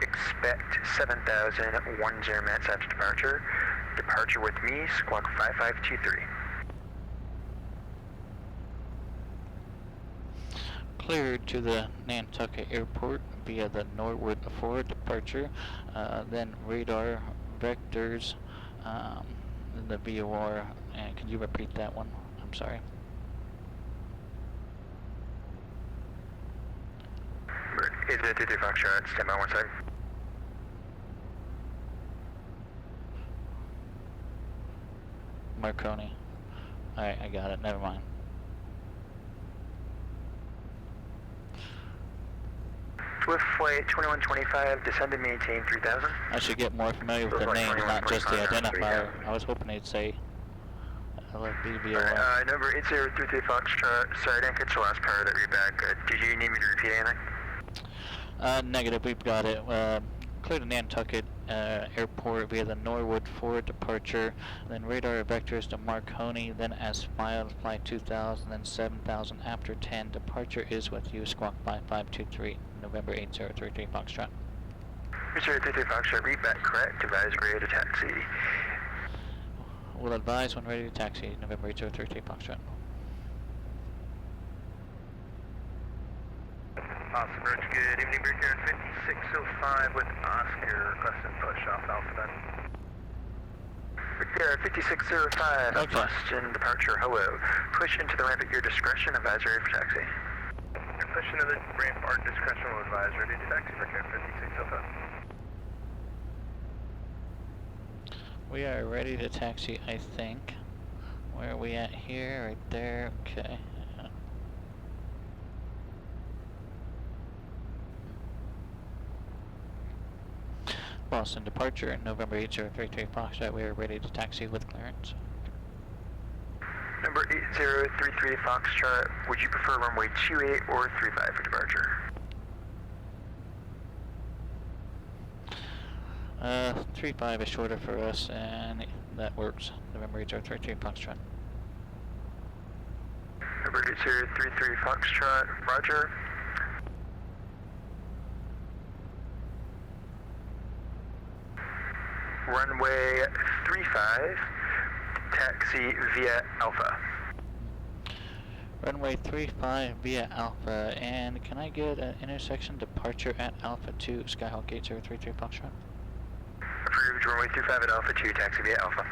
expect 7000, 10 minutes after departure. Departure with me, squawk 5523. Cleared to the Nantucket Airport via the Norwood 4 departure, then radar vectors, the VOR, and could you repeat that one? I'm sorry. Is it 2 Foxtrot, stand by 1 second. Marconi. Alright, I got it. Never mind. Swift Flight 2125, descend and maintain 3000. I should get more familiar with their names, not just the identifier. I was hoping they'd say LFBVOL. Number 8033 Foxtrot, sorry I didn't catch the last part of that read back. Did you need me to repeat anything? Negative, we've got it. Clear to Nantucket Airport via the Norwood Forward departure, then radar vectors to Marconi, then as filed, fly 2000, then 7000 after 10. Departure is with you, Squawk 5523, November 8033 Foxtrot. 8033 Foxtrot, read back correct, advise ready to taxi. Will advise when ready to taxi, November 8033 Foxtrot. Awesome, Roach, good evening, Breaker 5605 with Oscar, requesting push off Alpha Breaker 5605, Okay. Boston departure, hello. Push into the ramp at your discretion, advisory for taxi. Push into the ramp, our discretion will advise ready to taxi, Breaker 5605. We are ready to taxi, I think. Where are we at here? Right there, okay. Boston departure, November 8033 Foxtrot, we are ready to taxi with clearance. Number 8033 Foxtrot, would you prefer runway 28 or 35 for departure? 35 is shorter for us, and that works. November 8033 Foxtrot. Number 8033 Foxtrot, roger. Runway 35, taxi via Alpha. Runway 35 via Alpha, and can I get an intersection departure at Alpha 2, Skyhawk 8033 Foxtrot? Approved, runway 35 at Alpha 2, taxi via Alpha.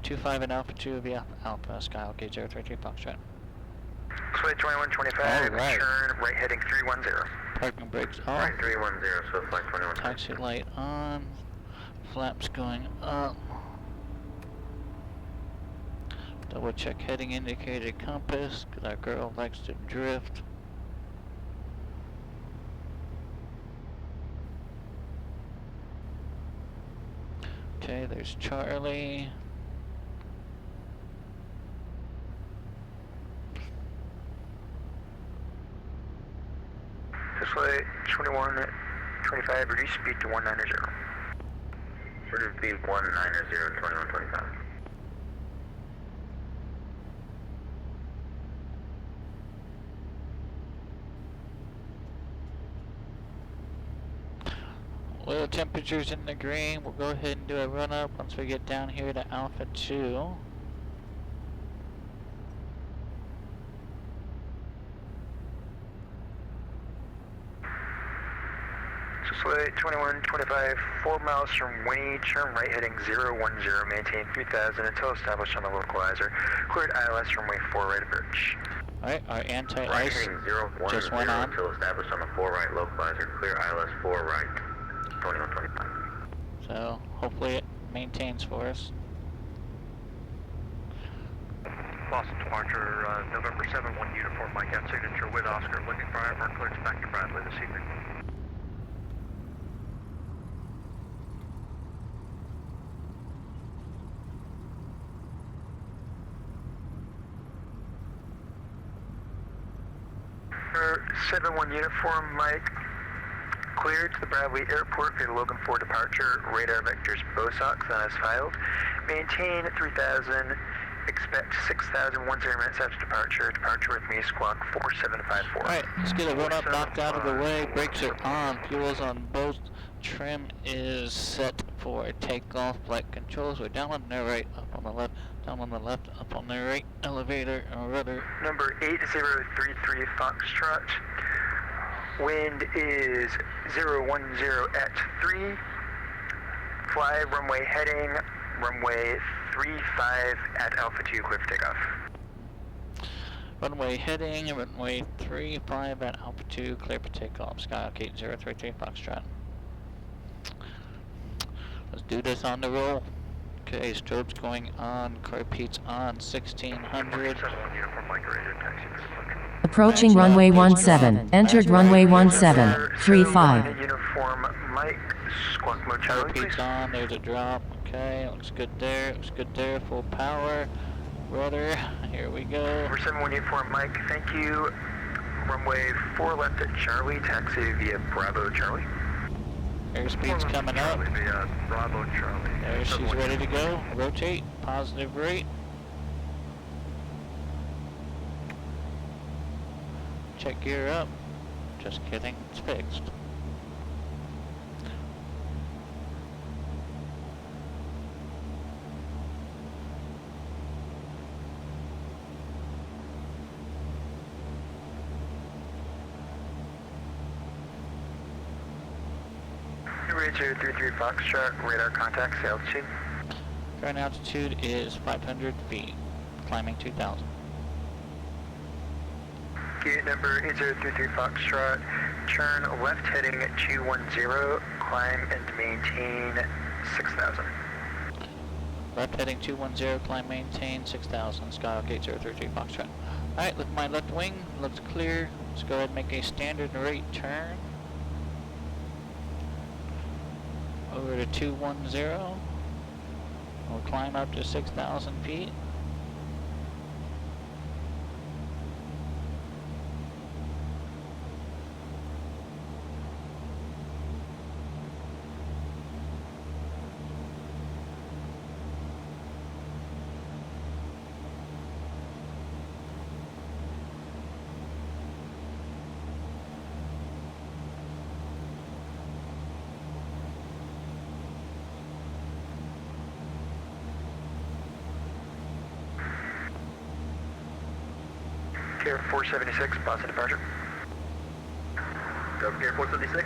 25 and Alpha 2 via Alpha, Skyhawk 8033 Foxtrot. Flight 2125, Alright. turn right heading 310. Parking brakes off, Right 310, so flight 21. taxi light on, flaps going up. Double check heading indicator compass, 'cause our girl likes to drift. Okay, there's Charlie. Flight 2125, reduce speed to 190. Reduce speed 190, 2125. Oil temperature's in the green. We'll go ahead and do a run up once we get down here to Alpha 2. Flight 2125, 4 miles from Winnie, turn right heading 010, maintain 3000 until established on the localizer. Cleared ILS runway 4 right approach. Alright, our Right anti-ice heading 010 just went on. until established on the 4 right localizer. Clear ILS 4 right, 2125. So hopefully it maintains for us. Boston departure, November 7-1 uniform, Mike at signature with Oscar. Looking for IFR clearance back to Bradley this evening. Number 7-1 uniform, Mike. Cleared to the Bradley Airport via Logan 4 departure. Radar vectors Bosox on as filed. Maintain 3000. Expect 6000 10 minutes after departure. Departure with me, squawk 4754. Alright, let's get a run up knocked out of the way. Brakes are on, fuel's on both. Trim is set for takeoff. Flight controls are down on the right, up on the left, down on the left, up on the right. Elevator and rudder. Number 8033 Foxtrot. Wind is 010 at 3. Fly runway heading runway 35 at Alpha 2, clear for takeoff. Runway heading, runway 35 at Alpha 2, clear for takeoff. Skyhawk 8033 Foxtrot. Let's do this on the roll. Okay, strobes going on, carpetes on, 1600. 71 uniform Mike, ready to taxi for departure. Approaching Max runway left, 17. Entered Max runway right, 17. 35. Uniform Mike, Squawk Mode Charlie, please. Carpetes on, there's a drop. Okay, looks good there, looks good there, full power. Rudder, here we go. Number 71 Uniform Mike, thank you. Runway 4 left at Charlie, taxi via Bravo Charlie. Airspeed's coming up. Charlie via Bravo Charlie. There, she's 71 ready to go. Rotate, positive rate. Check gear up. Just kidding, it's fixed. Radar 33 Foxtrot, radar contact, altitude. Current altitude is 500 feet, climbing 2,000. Gate number 8033 Foxtrot, turn left heading 210, climb and maintain 6,000. Left heading 210, climb maintain 6,000, Skyhawk 8033 Foxtrot. Alright, look my left wing, looks clear. Let's go ahead and make a standard rate turn. Over to 210. We'll climb up to 6,000 feet. Gear 476, Boston departure. Go Gear 476.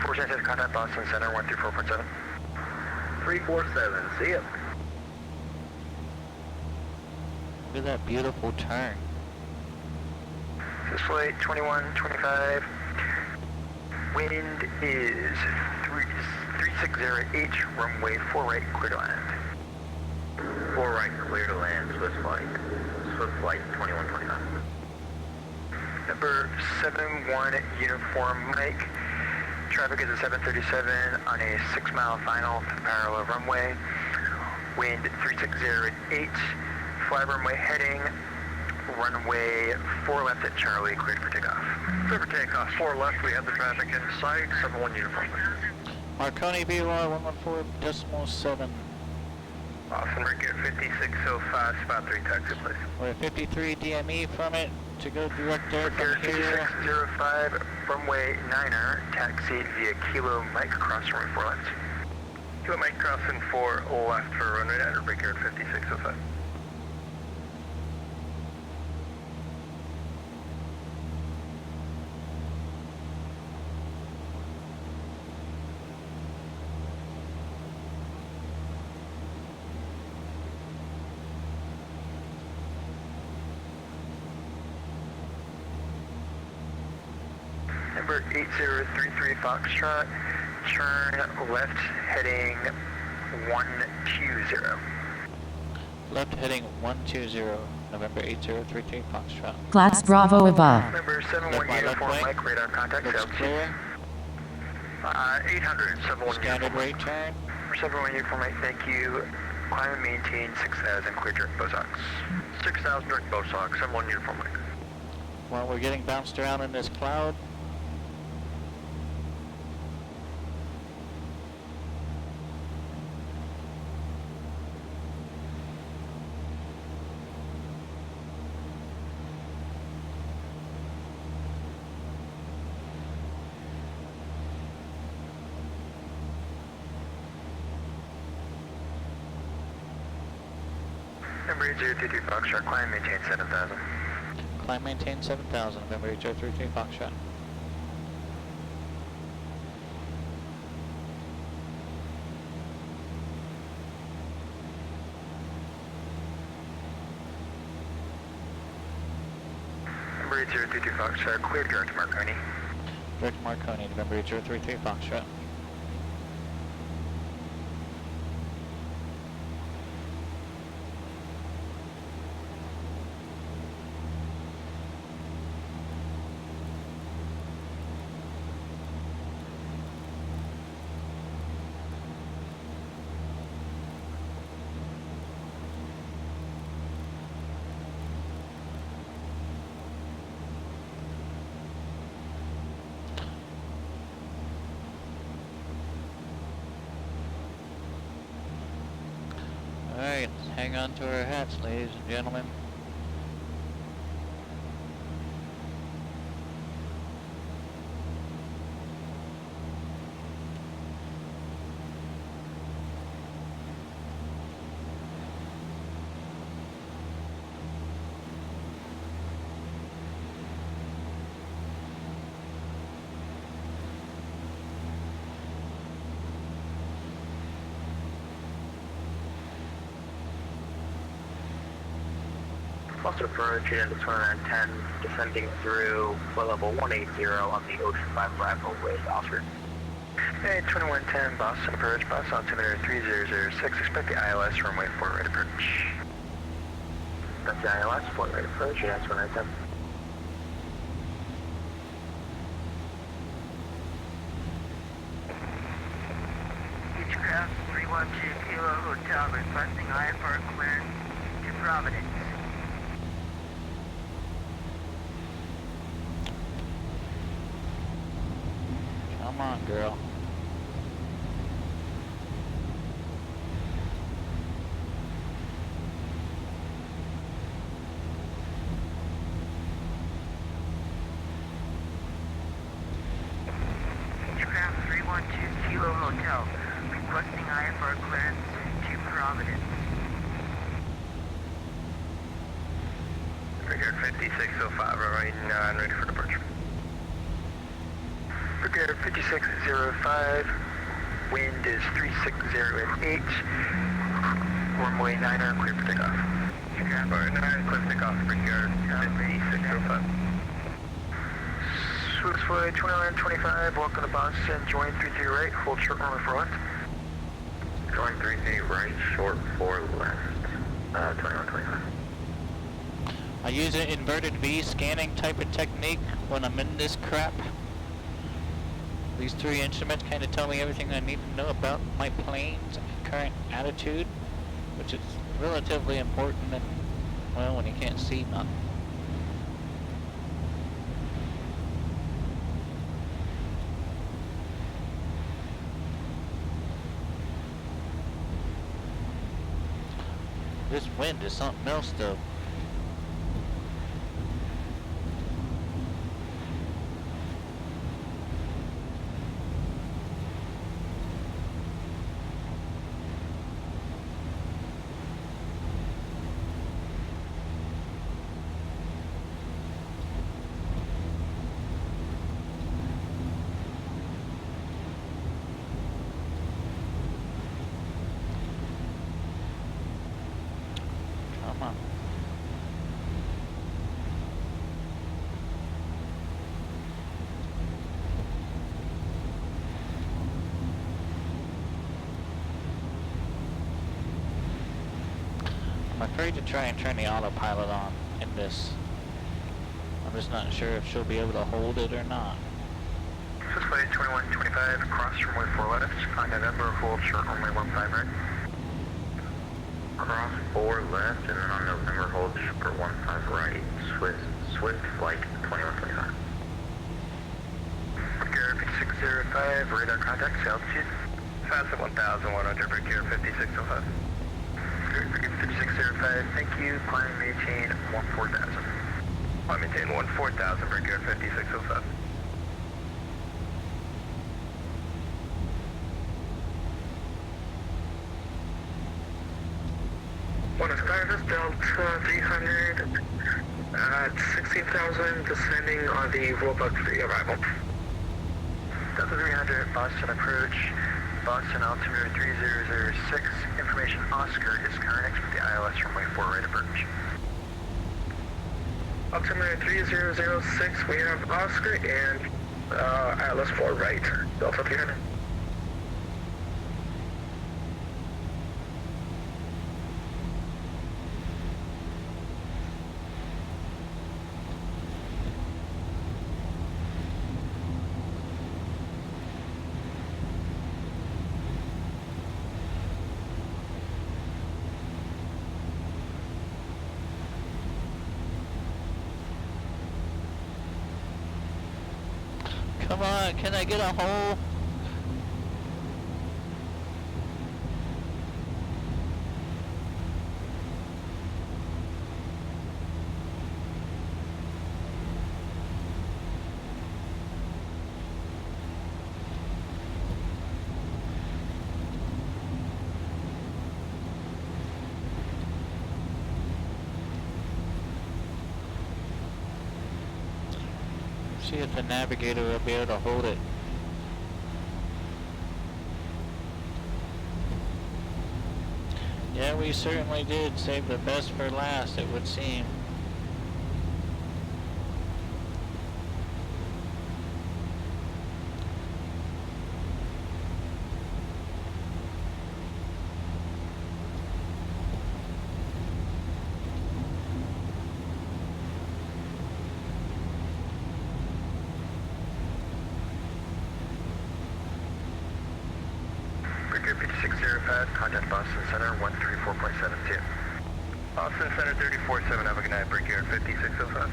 476, contact Boston Center, 134.7. 347, see ya. Look at that beautiful turn. This flight 2125. Wind is 360H, runway 4 right, clear to land. 4 right, clear to land, Swiss flight. Swiss flight 2125. Number 71 Uniform Mike. Traffic is a 737 on a 6-mile final parallel runway. Wind 360H. Fly runway heading. Runway 4 left at Charlie, cleared for takeoff. Clear for takeoff. 4 left, we have the traffic in sight. 71 uniform Mike. Marconi BR 114.7. Awesome, we're gear 5605, spot 3 taxi, please. We're at 53 DME from it to go direct there Gear from here. 5605, runway 9er, taxi via Kilo Mike, cross runway 4 left. Kilo Mike crossing 4 left for runway 9er, break gear at 5605. Number 8033 Foxtrot, turn left heading 120. Left heading 120, November 8033 Foxtrot. Class Bravo above. Number 71 Left by Uniform left wing. Mike, radar contact, Looks altitude. clear. 800, 71 Standard uniform rate turn. Number 71 Uniform Mike, thank you. Climb and maintain 6,000, clear direct Bosox. 6,000 direct Bosox, 71 uniform Mike. While we're getting bounced around in this cloud, Number 8033 Foxtrot, climb and maintain 7,000. climb maintain 7,000, November 8033 Foxtrot. Number 8033 Foxtrot, clear direct Marconi. Direct Marconi, November 8033 Foxtrot. Alright, hang on to our hats, ladies and gentlemen. Foster approach and 2910 descending through flow level 180 on the Ocean 5 Bravo with Oscar. Hey, 2110 Boston approach, Boston altimeter 3006, expect the ILS runway 4 right approach. That's the ILS, 4 right approach, yeah, 2110. Beechcraft 312 Kilo Hotel requesting IFR clearance to Providence. Come on, girl. Beechcraft 312 Kilo Hotel requesting IFR clearance to Providence. Brigade 5605, right, and ready for departure. Brigade 5605, wind is 360 at 8, runway 9er, clear for takeoff. Alright, 9, clear for takeoff, Brigade 5605. Swiss flight 2925, welcome to Boston, join 33 right, hold short runway for left. Join 33 right, short 4 left, 2125. I use an inverted V scanning type of technique when I'm in this crap. These 3 instruments kind of tell me everything I need to know about my plane's current attitude, which is relatively important and, well, when you can't see nothing. This wind is something else though. Come on. I'm afraid to try and turn the autopilot on in this. I'm just not sure if she'll be able to hold it or not. Swiss flight 2125, cross runway 4 left, on November, hold short runway 15 right. Cross 4 left, and then on November, hold short 15 right, Swift flight 2125. Brigade 5605, radar contact, altitude. Fast at 1100, Brigade 5605. Brigade 5605, thank you, climb maintain 14,000. Climb maintain 14,000, Brigade 5605. One is Skyvest Delta 300 at 16,000, descending on the Roebuck 3 arrival. Delta 300, Boston approach, Boston altimeter 3006, information Oscar is current, expect the ILS runway 4 right approach. Altimeter 3006, we have Oscar and ILS 4 right, Delta 300. Come on, can I get a hole? See if the navigator will be able to hold it. Yeah, we certainly did save the best for last, it would seem. Brigade 5605, contact Boston Center 134.72. Boston Center 34.7, have a good night, Brigade 5605.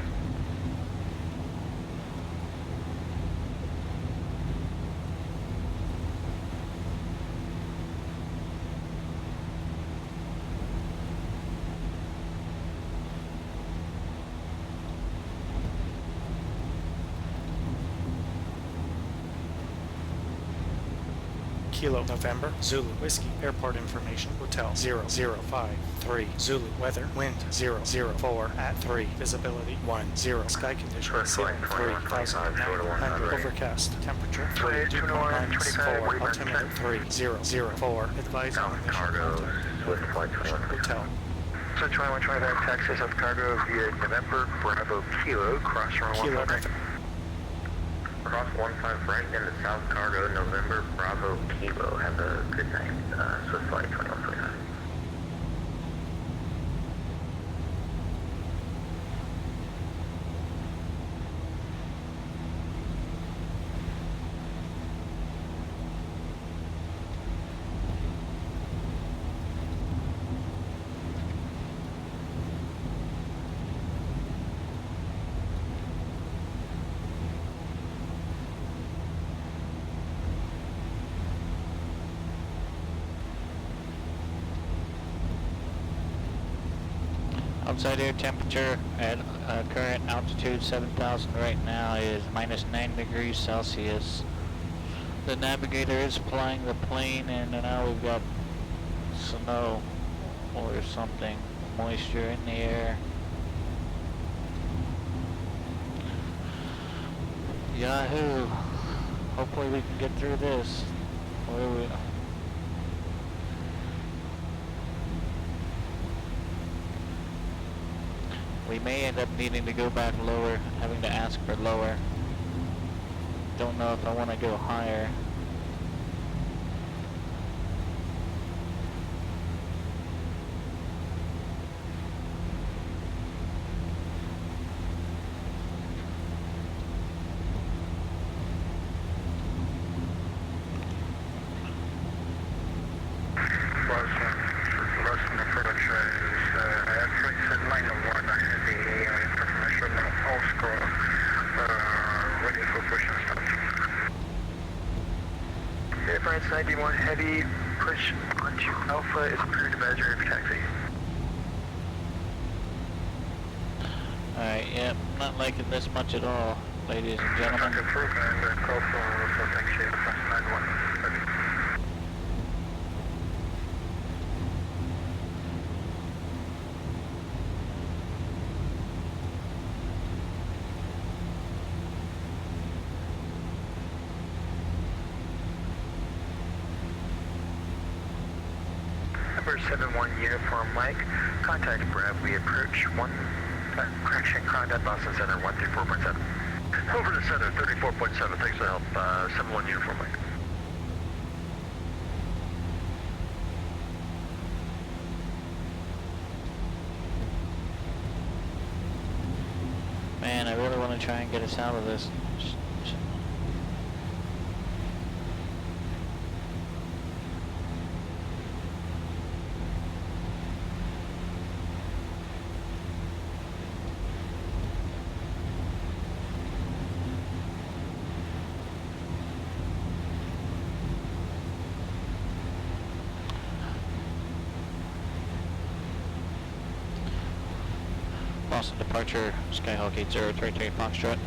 Kilo November, Zulu Whiskey, airport information, hotel 0053, Zulu weather, wind 004 at 3, visibility 10, sky condition 3,900, overcast, temperature 32.94, altimeter 3004, advise on initial contact, hotel. So 2125 taxi South Cargo via November, Bravo Kilo, cross runway Kilo 15. Cross 15 right into South Cargo, November, Bravo Kilo. Have a good night. Swift flight 2125. Outside air temperature at current altitude 7,000 right now is minus 9 degrees Celsius. The navigator is flying the plane, and now we've got snow or something, moisture in the air. Yahoo! Hopefully we can get through this. What do we? We may end up needing to go back lower, having to ask for lower. Don't know if I want to go higher. Boston approach is line of 1, the information all score, ready for push and start. France 91 heavy push onto Alpha is approved advisory for taxi. Alright, yep, not liking this much at all, ladies and gentlemen. Approved and call for taxi France 91 heavy. Number 71 Uniform Mike, contact Brad, we approach correction, contact Boston Center 134.7. Over to Center 34.7, thanks for the help, 71 Uniform Mike. Man, I really want to try and get us out of this. Boston departure, Skyhawk 8033 Foxtrot.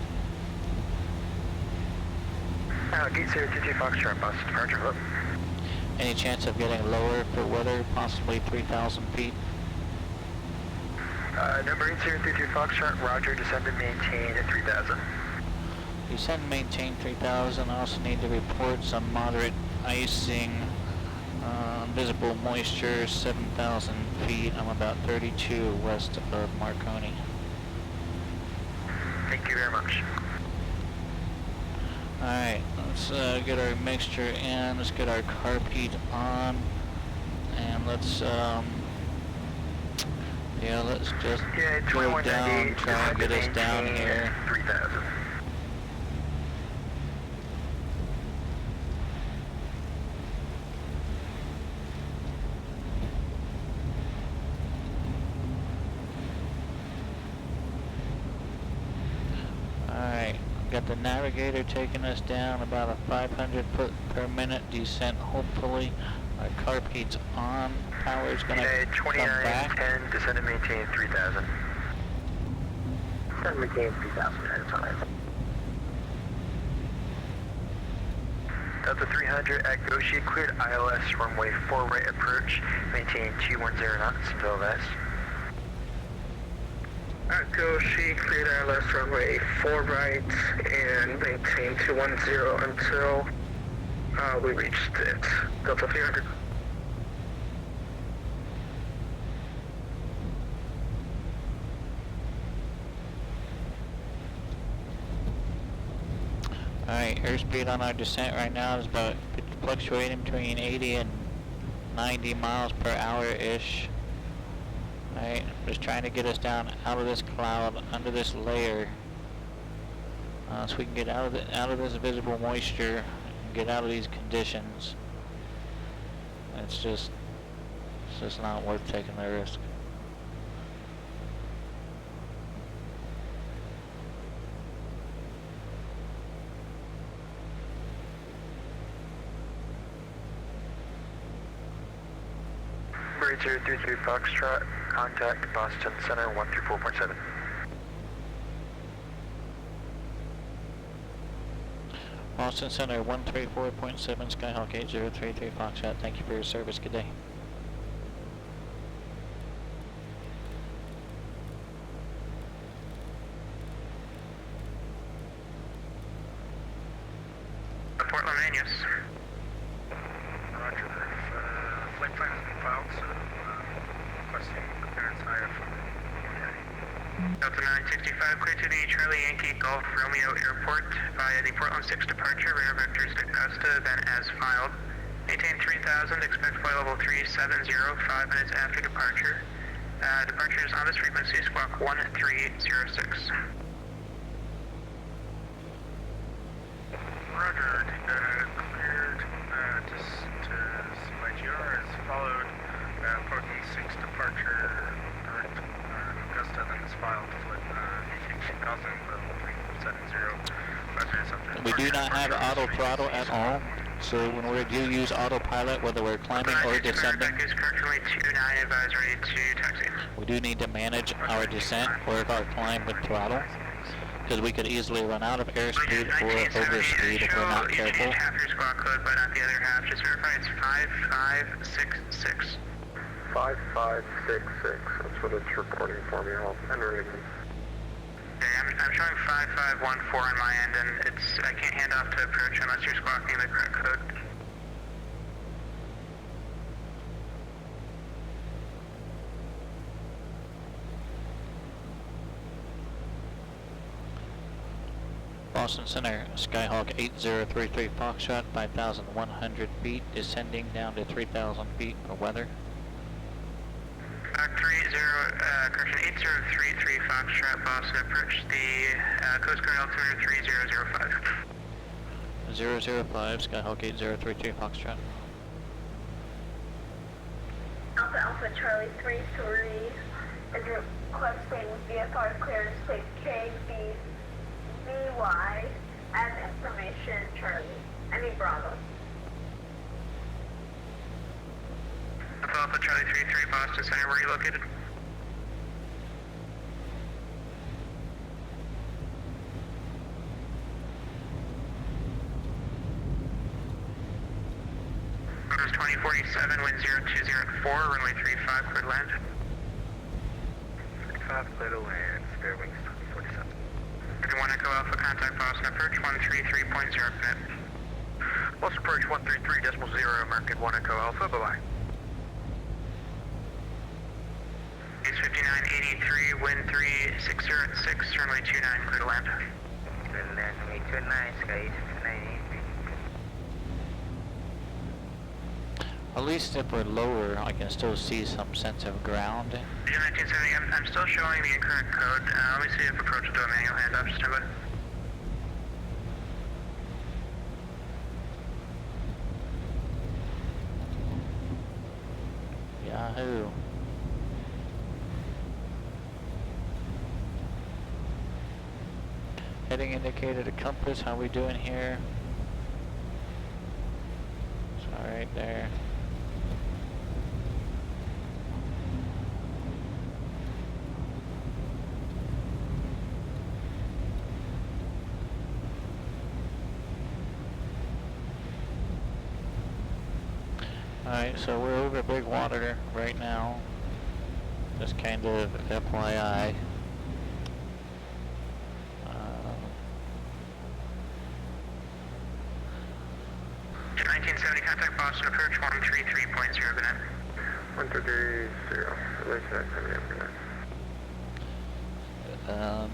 Gate 022 Foxtrot, Boston departure, hello. Any chance of getting lower for weather, possibly 3,000 feet? Number 8032 Foxtrot, roger, descend and maintain at 3,000. Descend and maintain 3000. I also need to report some moderate icing. Visible moisture 7,000 feet. I'm about 32 west of Marconi. Thank you very much. Alright, let's get our mixture in. Let's get our carpet on. And let's, yeah, let's just go down, try and get us down here. 3,000. Alright, got the navigator taking us down about a 500 foot per minute descent, hopefully. Our carpet's on. Power's gonna come back. 2910, descend and maintain 3,000. Descend and maintain 3,000 at a time. Delta 300 at Goshi, cleared ILS runway 4 right approach, maintain 210 knots until this. At Goshi, cleared ILS runway 4 right and maintain 210 until we reached it. Delta 300. Alright, airspeed on our descent right now is about fluctuating between 80 and 90 miles per hour-ish. Alright, just trying to get us down out of this cloud, under this layer, so we can get out of this visible moisture and get out of these conditions. It's just not worth taking the risk. Bird 033 Foxtrot, contact Boston Center 134.7. Boston Center 134.7, Skyhawk 8033 Foxtrot. Thank you for your service. Good day. Portland, Maine, yes. Roger. Flight plan has been filed, so requesting clearance IFR. Delta 965, clear to the Charlie Yankee Golf Romeo Airport via the Portland 6 departure, radar vectors to Augusta, then as filed. Maintain 3000, expect flight level 370, 5 minutes after departure. Departure is on this frequency, squawk 1306. Roger, cleared to CYGR as followed. Portland 6 departure, direct Augusta, then is filed, flight 18,000, level 370, 5 minutes after We do departure. not have auto throttle at all, so when we do use autopilot, whether we're climbing or descending, Is currently 29, advisory to taxi. we do need to manage our descent or our climb with throttle, because we could easily run out of airspeed or overspeed if we're not careful. You half your squawk code, but not the other half. Just verify it's 5566. 5566, that's what it's reporting for me. I'll enter it again. Okay, I'm showing 5514 on my end, and I can't hand off to approach unless you're squawking the correct code. Boston Center, Skyhawk 8033 Foxtrot, 5,100 feet, descending down to 3,000 feet for weather. 8033 Foxtrot, Boston, approach the Coast Guard altimeter 3005. 005, Skyhawk 8033 Foxtrot. Alpha Alpha Charlie 33 is requesting VFR clearance to KBVY as information Charlie. Any Bravo. Alpha Charlie 33 Boston Center, where are you located? Orders 2047, wind 0204, runway 35, clear to land. 35, clear to land, spare wings 2047. 1 Echo Alpha, contact Boston approach 133.0, commit. Boston approach 133.0, American 1 Echo Alpha, bye-bye. Base 5983, wind 36 at 6, runway 29, clear to land. Clear to land, runway 29, sky 5983. At least if we're lower, I can still see some sense of ground. 1970, I'm still showing the incorrect code. Let me see if approach will do a manual handoff, just a bit. Yahoo. Heading indicator to compass, how we doing here? It's alright there. Alright, so we're over big water right now. Just kind of FYI. 1970, contact Boston approach 133.0, good night. 133.0,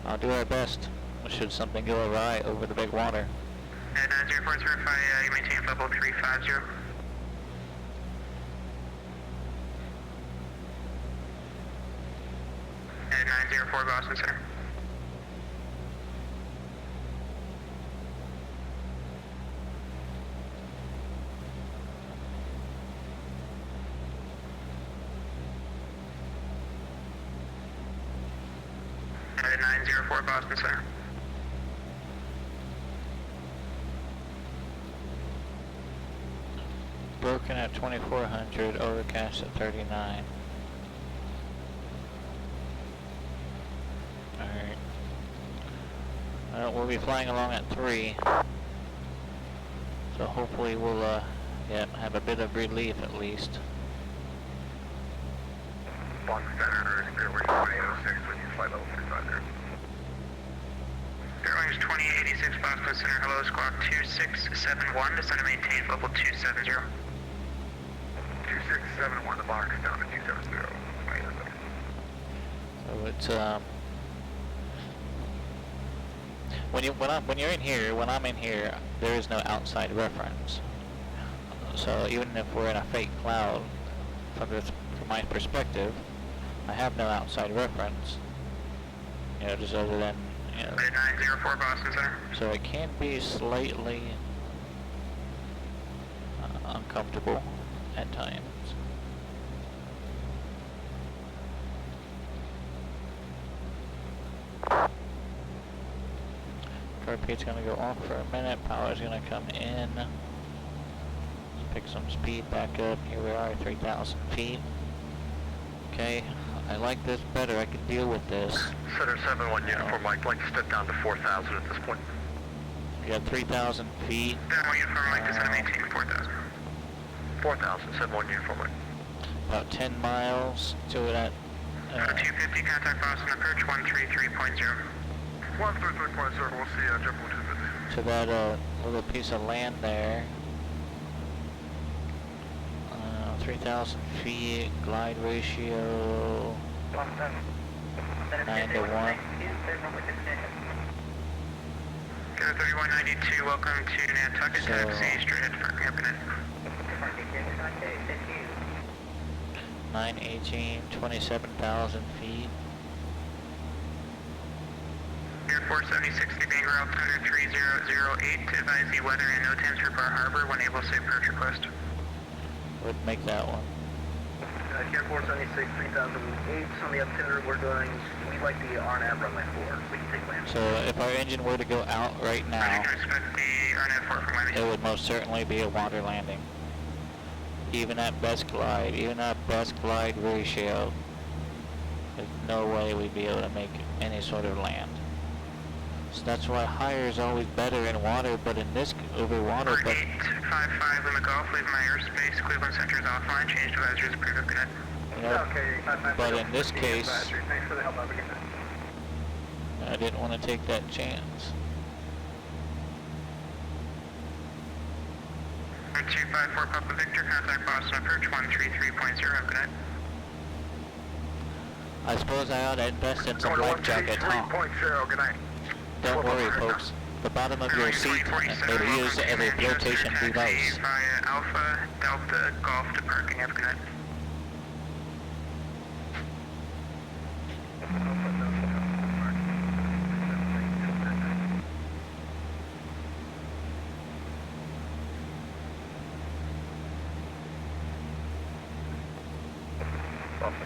I'll do our best. Should something go awry over the big water. 904, verify you maintain level 350. At 904 Boston Center. At 904 Boston Center. Broken at 2400, overcast at 39. Alright. We'll be flying along at 3. So hopefully we'll have a bit of relief at least. Boston Center, airway 2806, with you flight level 35 there. Airlines 2886 Boston Center, hello, squawk 2671, descend and maintain level 270. 2671, the box down to 270. So it's when you're in here, when I'm in here, there is no outside reference. So even if we're in a fake cloud, from my perspective, I have no outside reference. You know, just other than 904 Boston Center. So it can be slightly uncomfortable at times. Carpete's gonna go off for a minute, power's gonna come in. Let's pick some speed back up. Here we are, 3,000 feet. Okay, I like this better, I can deal with this. Center 71 uniform, Mike, like to step down to 4,000 at this point. We got 3,000 feet. Down uniform, Mike, descend and maintain 4,000. 4,000, 71 uniform, Mike. About 10 miles to that. 250, contact Boston approach 133.0. 133.0, we'll see JetBlue 250. To that little piece of land there. 3,000 feet, glide ratio 9 to 1. Go 3192, welcome to Nantucket, taxi straight ahead for Campanet. 918, 27,000 feet. Air 47060, Bangor altitude 3008, advise the weather and no temps for Bar Harbor when able, say approach request. Would make that one. Air 476, 3008, on the itinerary we're doing, we like the RNAV runway 4, we can take land. So if our engine were to go out right now, I can expect the RNAV 4 from landing. it would most certainly be a water landing. Even at best glide ratio, there's no way we'd be able to make any sort of land. So that's why higher is always better in water, but in this over water. But 855 Lima Golf, leave my airspace. Cleveland Center is offline. Change advisors approved. Good night. you know, but in this case, Thanks for the help. Have a good night. I didn't want to take that chance. 254 Papa Victor, contact Boston approach 133.0, good night. I suppose I ought to invest in some life jackets, huh? 3.0, good night. Don't worry, folks. The bottom of your seat may be used as a flotation device. Via Alpha, Delta, Golf to parking, have a good night.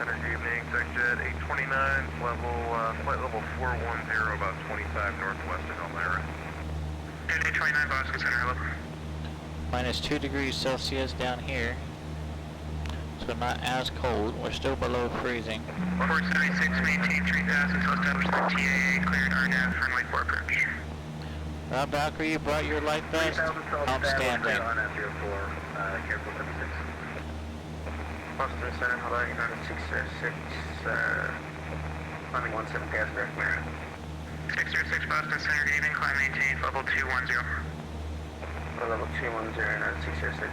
Energy evening, TechJet 829, flight level 410, about 25 northwest of Elmira. 829 Boston Center, hello. Minus 2 degrees Celsius down here. So not as cold. We're still below freezing. 476, maintain 3000 until established the TAA, cleared RNAV, runway 4 approach. Rob Valkyrie, you brought your life vest? Outstanding. Careful 76. Boston Center, hello, United 606, climbing 17 gas direct Mara. 606 Boston Center, good evening, climb maintain, level 210. Level 210, United 606.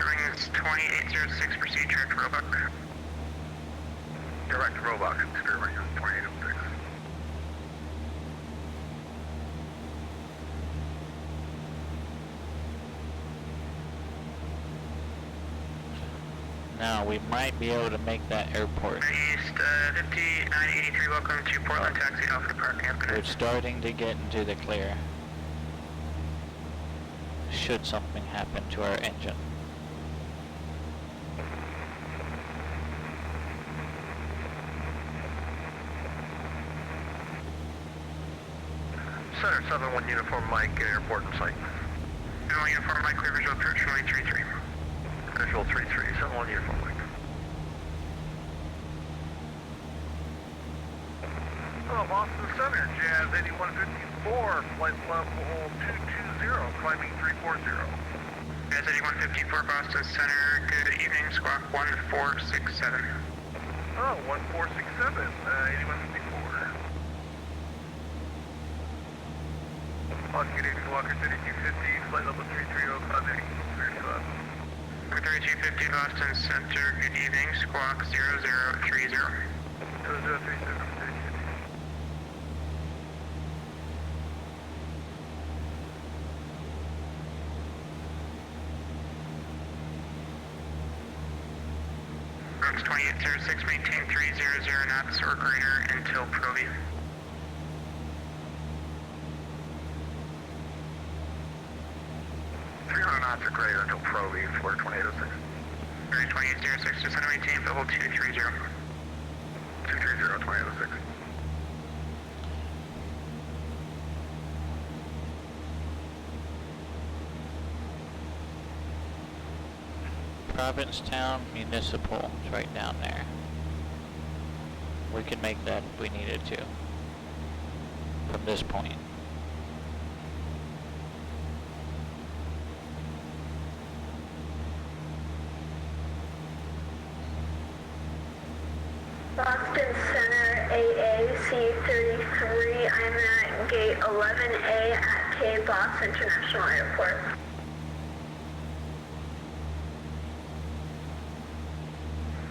Ring is 2806, proceed direct Roebuck. Direct Roebuck, Spirit Ring 2806. Now, we might be able to make that airport. East 5983, welcome to Portland, taxi Alpha to parking, have a good We're night. starting to get into the clear. Should something happen to our engine. Center 71 uniform Mike, get airport in sight. 71 uniform Mike, clear visual approach, runway 33. Visual 33, 71 uniform Mike. Oh, Boston Center, Jazz 8154, flight level 220, climbing 340. Jazz 8154 Boston Center, good evening, squawk 1467. Oh, 1467, 8154. Good evening, Walker 3250, flight level 330, climbing 325. 3250 Boston Center, good evening, squawk 0030. 0037. Routes 2806, maintain 300 knots or greater until Provi. Knots or greater until Provi, Fleur 2806. 2806, just maintain level 230. 230, 2806. Provincetown Municipal is right down there. We can make that if we needed to. From this point. Boston Center AAC-33, I'm at gate 11A at K-Box International Airport.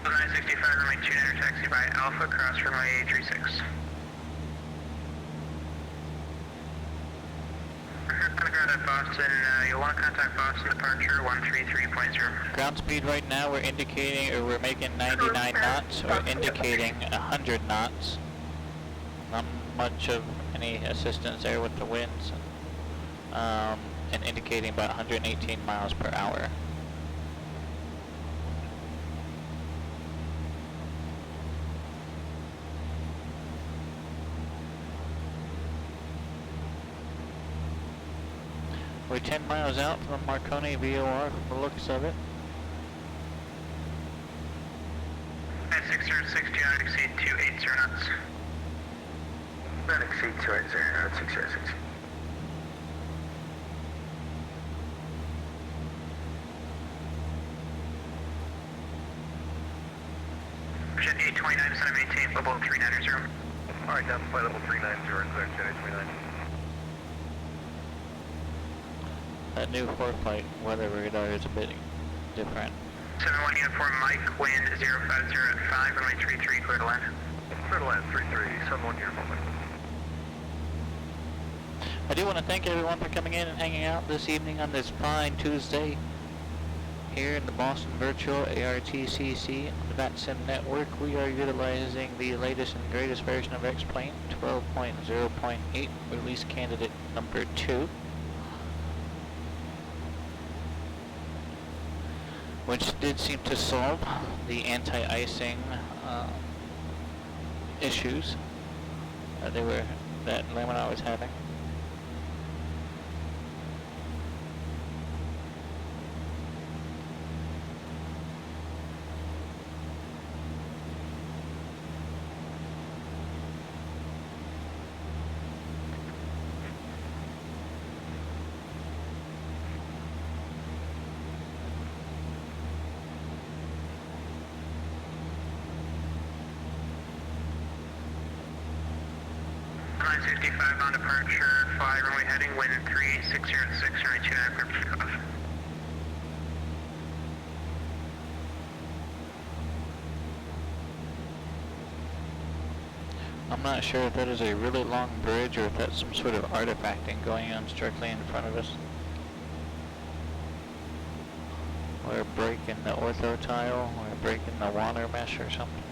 So 965, runway 29 taxi by Alpha, cross runway 36. At Boston, you'll want to contact Boston departure 133.0. Ground speed right now we're indicating, or we're making 99 knots, or indicating 100 knots. Not much of any assistance there with the winds. And indicating about 118 miles per hour. We're 10 miles out from Marconi VOR from the looks of it. At 606, do not exceed 280 knots. Not exceed 280, not 606. Jet 829, descend and maintain level 390. Alright, down to flight level 390 and clear Jet 29. That new 4-flight weather radar is a bit different. 71 uniform Mike, wind 050 at 5, runway 33, clear to land. Clear to land, 33, 71 uniform Mike. I do want to thank everyone for coming in and hanging out this evening on this fine Tuesday here in the Boston Virtual ARTCC on the VATSIM network. We are utilizing the latest and greatest version of X-Plane 12.0.8, release candidate number 2, which did seem to solve the anti-icing issues that Laminar was having. Line 65 on departure, 5, runway heading, wind 360 at 6, runway 29, clear for takeoff. I'm not sure if that is a really long bridge or if that's some sort of artifacting going on directly in front of us. Or a break in the ortho tile, or a break in the water mesh or something.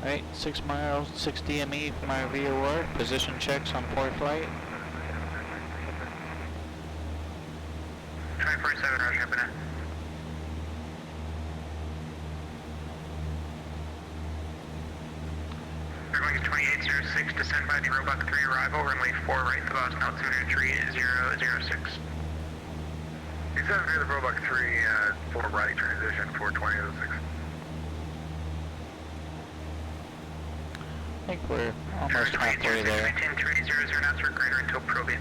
Alright, 6 miles, 6 DME from our VOR, position checks on port flight. 247, roger, open it. We're going to 2806, descend by the Roebuck 3 arrival, runway 4 right, the Boston altimeter 3006. Descend via the Roebuck 3, 4 right, transition for 2806. I think we're almost halfway there. maintain 300 knots or greater until probing.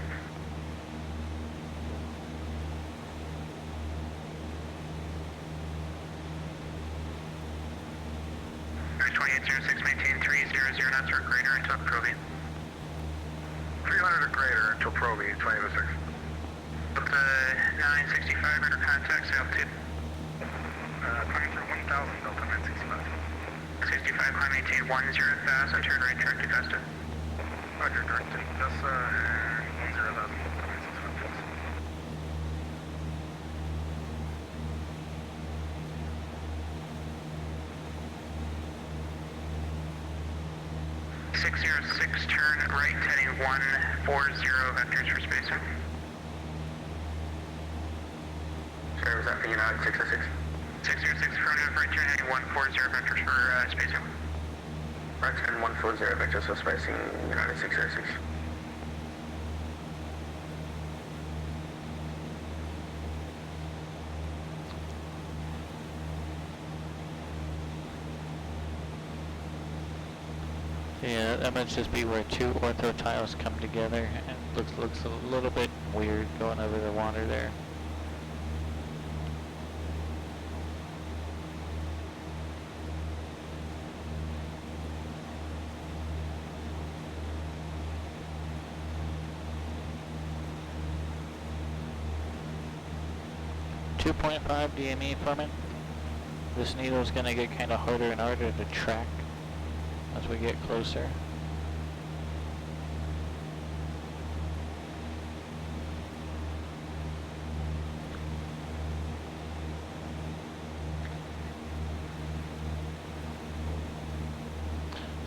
Air 2806, maintain 300 knots or greater until probing. 300 or greater until probing, 2806. Up to 965 under contact, altitude. Climbing through 1,000, Delta 965. 65, climb maintain 10,000, turn right, direct to Augusta. Roger, direct to Augusta and 10,000, Delta 965. 606, turn right, heading 140 vectors for spacing. Sorry, was that for United 606? 606, affirmative, right turn heading 140 vectors for spacing. Right turn 140 vectors for spacing, United 606. Yeah, that might just be where 2 ortho tiles come together, and looks a little bit weird going over the water there. .5 DME from it. This needle's gonna get kinda harder and harder to track as we get closer.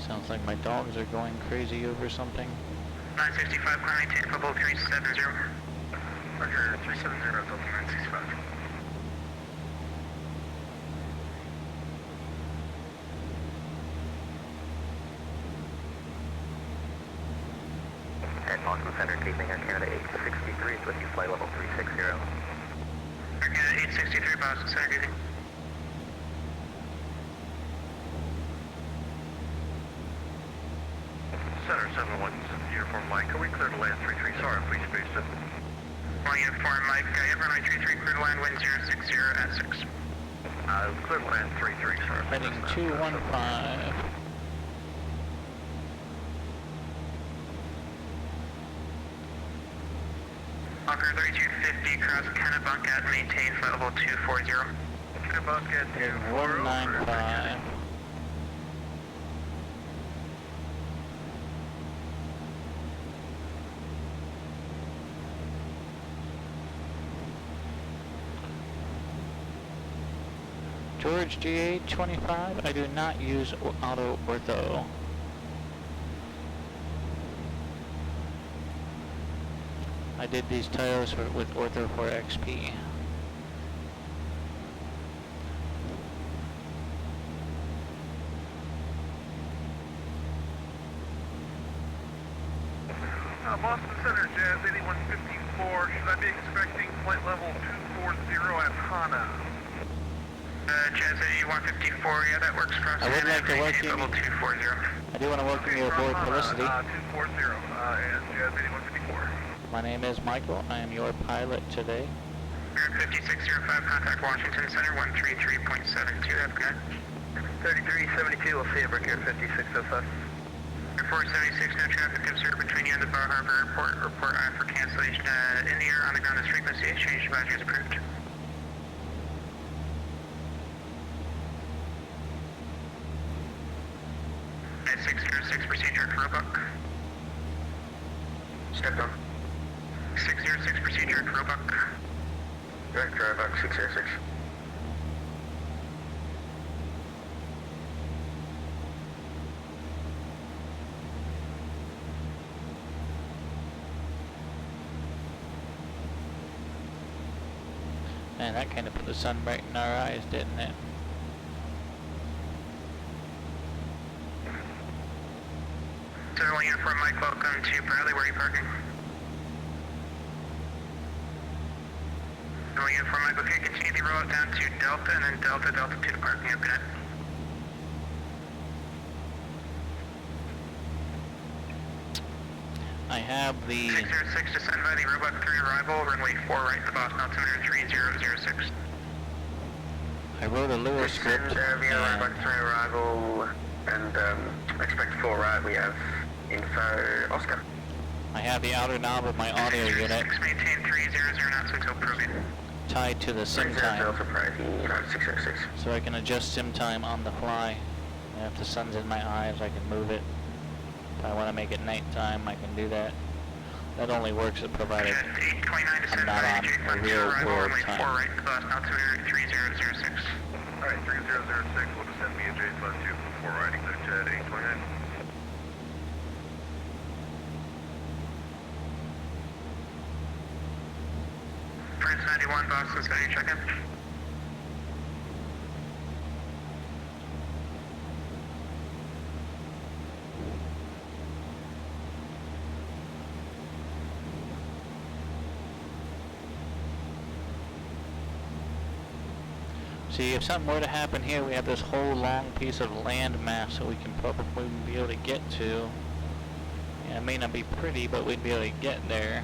Sounds like my dogs are going crazy over something. 965, climb maintain football 370. Roger, 370, Delta 965. And Boston Center, keeping Air Canada 863 with you, flight level 360. Air Canada 863, Boston Center, keeping. Center 71, uniform Mike, are we clear to land 33? Sorry, please space it. Uniform Mike, IFR-23 clear to land, wind 060 at 6. Clear to land 33, sorry. Heading 215. Hawker 3250, cross Kennebunk at maintain flight level 240. Kennebunk at 195. George GA25, I do not use auto ortho. I did these titles with ortho for XP. Boston Center, Jazz 8154. Should I be expecting flight level 240 at Hana? Jazz 8154, yeah, that works for us. I would like to welcome level 240. I do want to welcome you aboard Felicity. 240 and Jazz 8154. My name is Michael. I am your pilot today. We're at 5605, contact Washington Center, 133.72, have a good night. 3372, we'll see you break here, 5605. 476, no traffic observed between you and the Bar Harbor Airport. Report for cancellation in the air, on the ground is frequency. Exchange advisory is approved. At 606, procedure at Roebuck. Step down. 606, procedure at Roebuck. Direct Roebuck, 606. Man, that kind of put the sun right in our eyes, didn't it? Civil Uniform Mike, welcome to Bradley. Where are you parking? Civil Uniform Mike, okay, continue the rollout down to Delta and then Delta, Delta 2 to parking. Have a good night. I have the... 606, descend by the Roebuck 3 arrival, runway 4 right to Boston altimeter 3006. I wrote a Lewis script. Via Roebuck 3 arrival and expect 4 right. We have info Oscar. I have the outer knob of my audio unit 6 maintain 300 knots until probing. tied to the sim time, for priority, United 606. so I can adjust sim time on the fly. And if the sun's in my eyes, I can move it. If I want to make it nighttime, I can do that. That only works if provided I'm not on a real world time. 4 right to Boston altimeter 3006. Alright, 3006, we'll descend via J-Fund 2 before riding the jet 829. Prince 91, Boston City, check-in. See, if something were to happen here, we have this whole long piece of land mass that we can probably be able to get to. Yeah, it may not be pretty, but we'd be able to get there.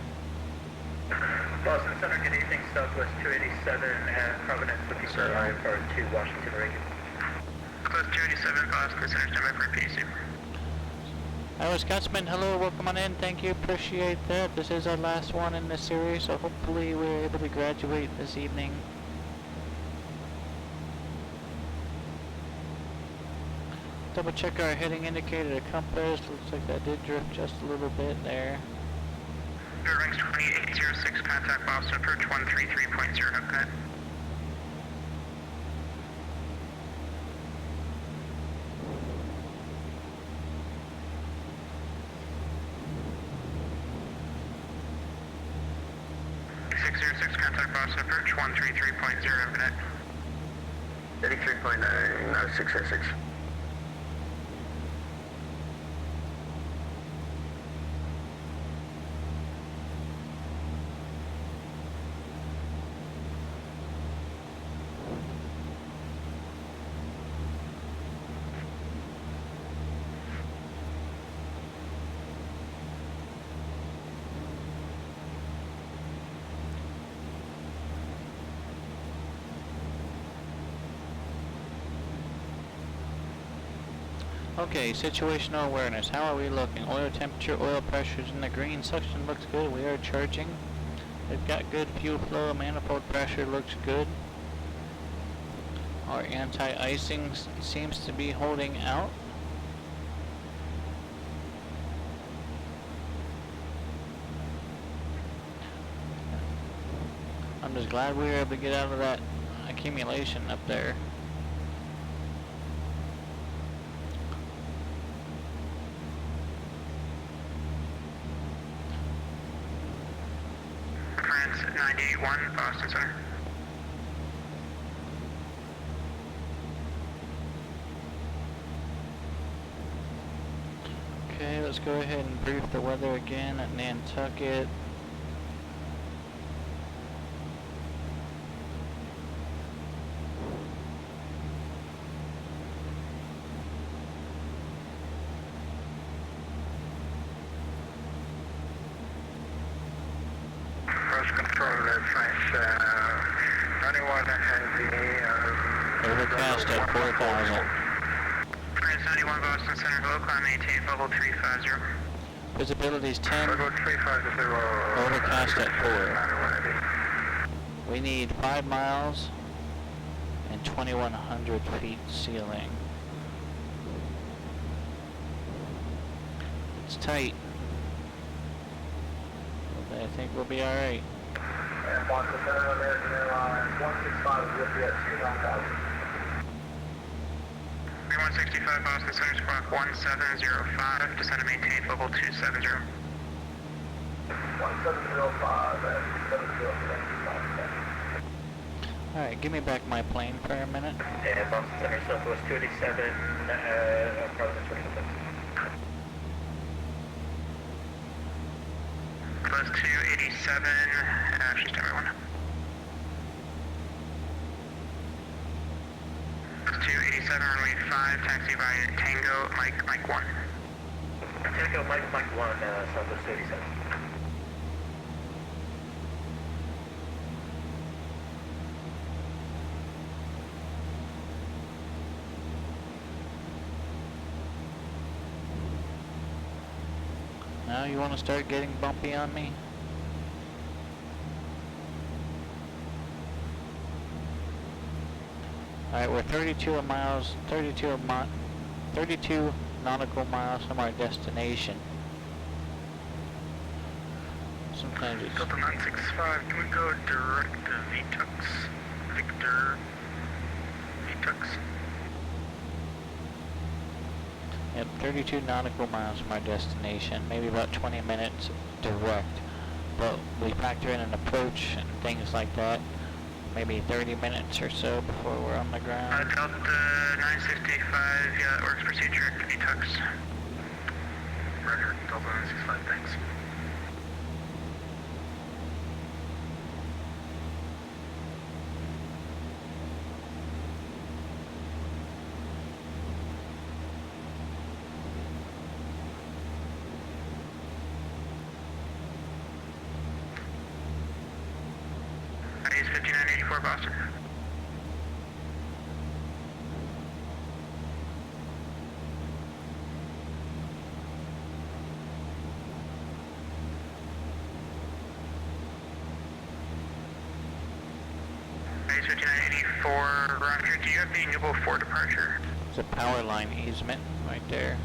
Boston Center, good evening, Southwest 287 and Providence looking for IFR to Washington, Reagan. Southwest 287, Boston Center, stand by for a PC. Iowa Scotsman, hello, welcome on in, thank you, appreciate that. This is our last one in this series, so hopefully we're able to graduate this evening. Double check our heading indicator, the compass, looks like that did drift just a little bit there. Rings 2806, contact Boston approach 133.0, have a good night. Contact Boston approach 133.0, have a good night. 33.9, no, 606. Okay, situational awareness. How are we looking? Oil temperature, oil pressures in the green. Suction looks good. We are charging. We've got good fuel flow. Manifold pressure looks good. Our anti-icing seems to be holding out. I'm just glad we were able to get out of that accumulation up there. France 98-1, Boston Center. Okay, let's go ahead and brief the weather again at Nantucket. First control, French 91 heavy. Overcast at 4,000. France 91, Boston Center, hello, climb maintain level 350. Visibility's 10. Level 350. Overcast at 4. We need 5 miles and 2,100 feet ceiling. It's tight, but I think we'll be alright. And Boston Center, American Airlines 165 will be at 29,000. 165 Boston Center, squawk 1705, descend to maintain level 270. 1705 and 270. Alright, give me back my plane for a minute. And Boston Center, Southwest 287, Providence, Washington. Plus 287, actually standby 1. Plus 287, runway 5, taxi by Tango, Mike 1. Tango, Mike 1, Southwest 287. Now you want to start getting bumpy on me? Alright, we're 32 nautical miles from our destination. Sometimes it's... Delta 965, can we go direct to VTUX? Victor VTUX? Yep, 32 nautical miles from our destination, maybe about 20 minutes direct. But we factor in an approach and things like that, maybe 30 minutes or so before we're on the ground. Delta 965, yeah, that works, proceed direct to VTUX. Roger, Delta 965, thanks. Is 5984 Boston. Is 5984 Roger, do you have the Newell 4 departure? There's a power line easement right there.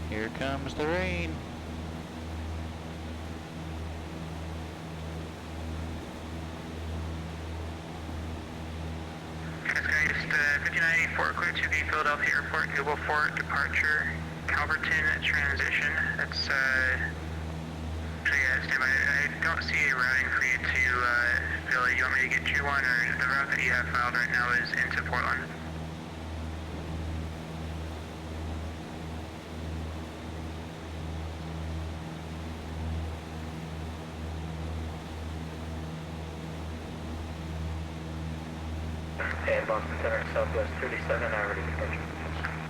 Here comes the rain. Skyist 5984 clear to the Philadelphia Airport, Newell 4 departure, Calverton transition. That's actually, standby. I don't see a routing for you to Philly. You want me to get you one, or the route that you have filed right now is into Portland? And maintain Boston Center, Southwest 37, already departure.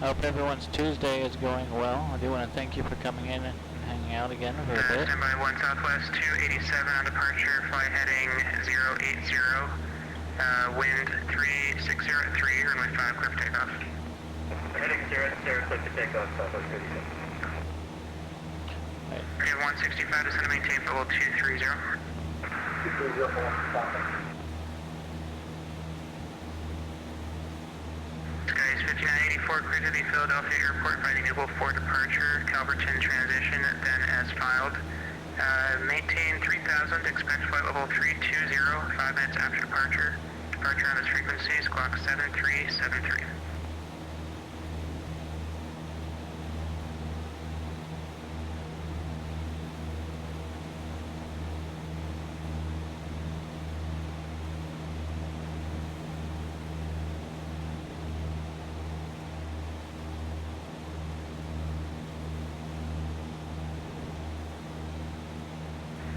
I hope everyone's Tuesday is going well. I do want to thank you for coming in and hanging out again for a bit. Stand by 1 Southwest 287 on departure, fly heading 080, wind 3603, runway 5, clear for takeoff. Heading 080, clear to takeoff, Southwest 37. Okay, 165, descend and maintain level 230. 230, Skies 5984, clear to the Philadelphia Airport, finding Newell for departure, Calverton transition, then as filed. Maintain 3000, expect flight level 320, 5 minutes after departure. Departure on this frequency, squawk 7373.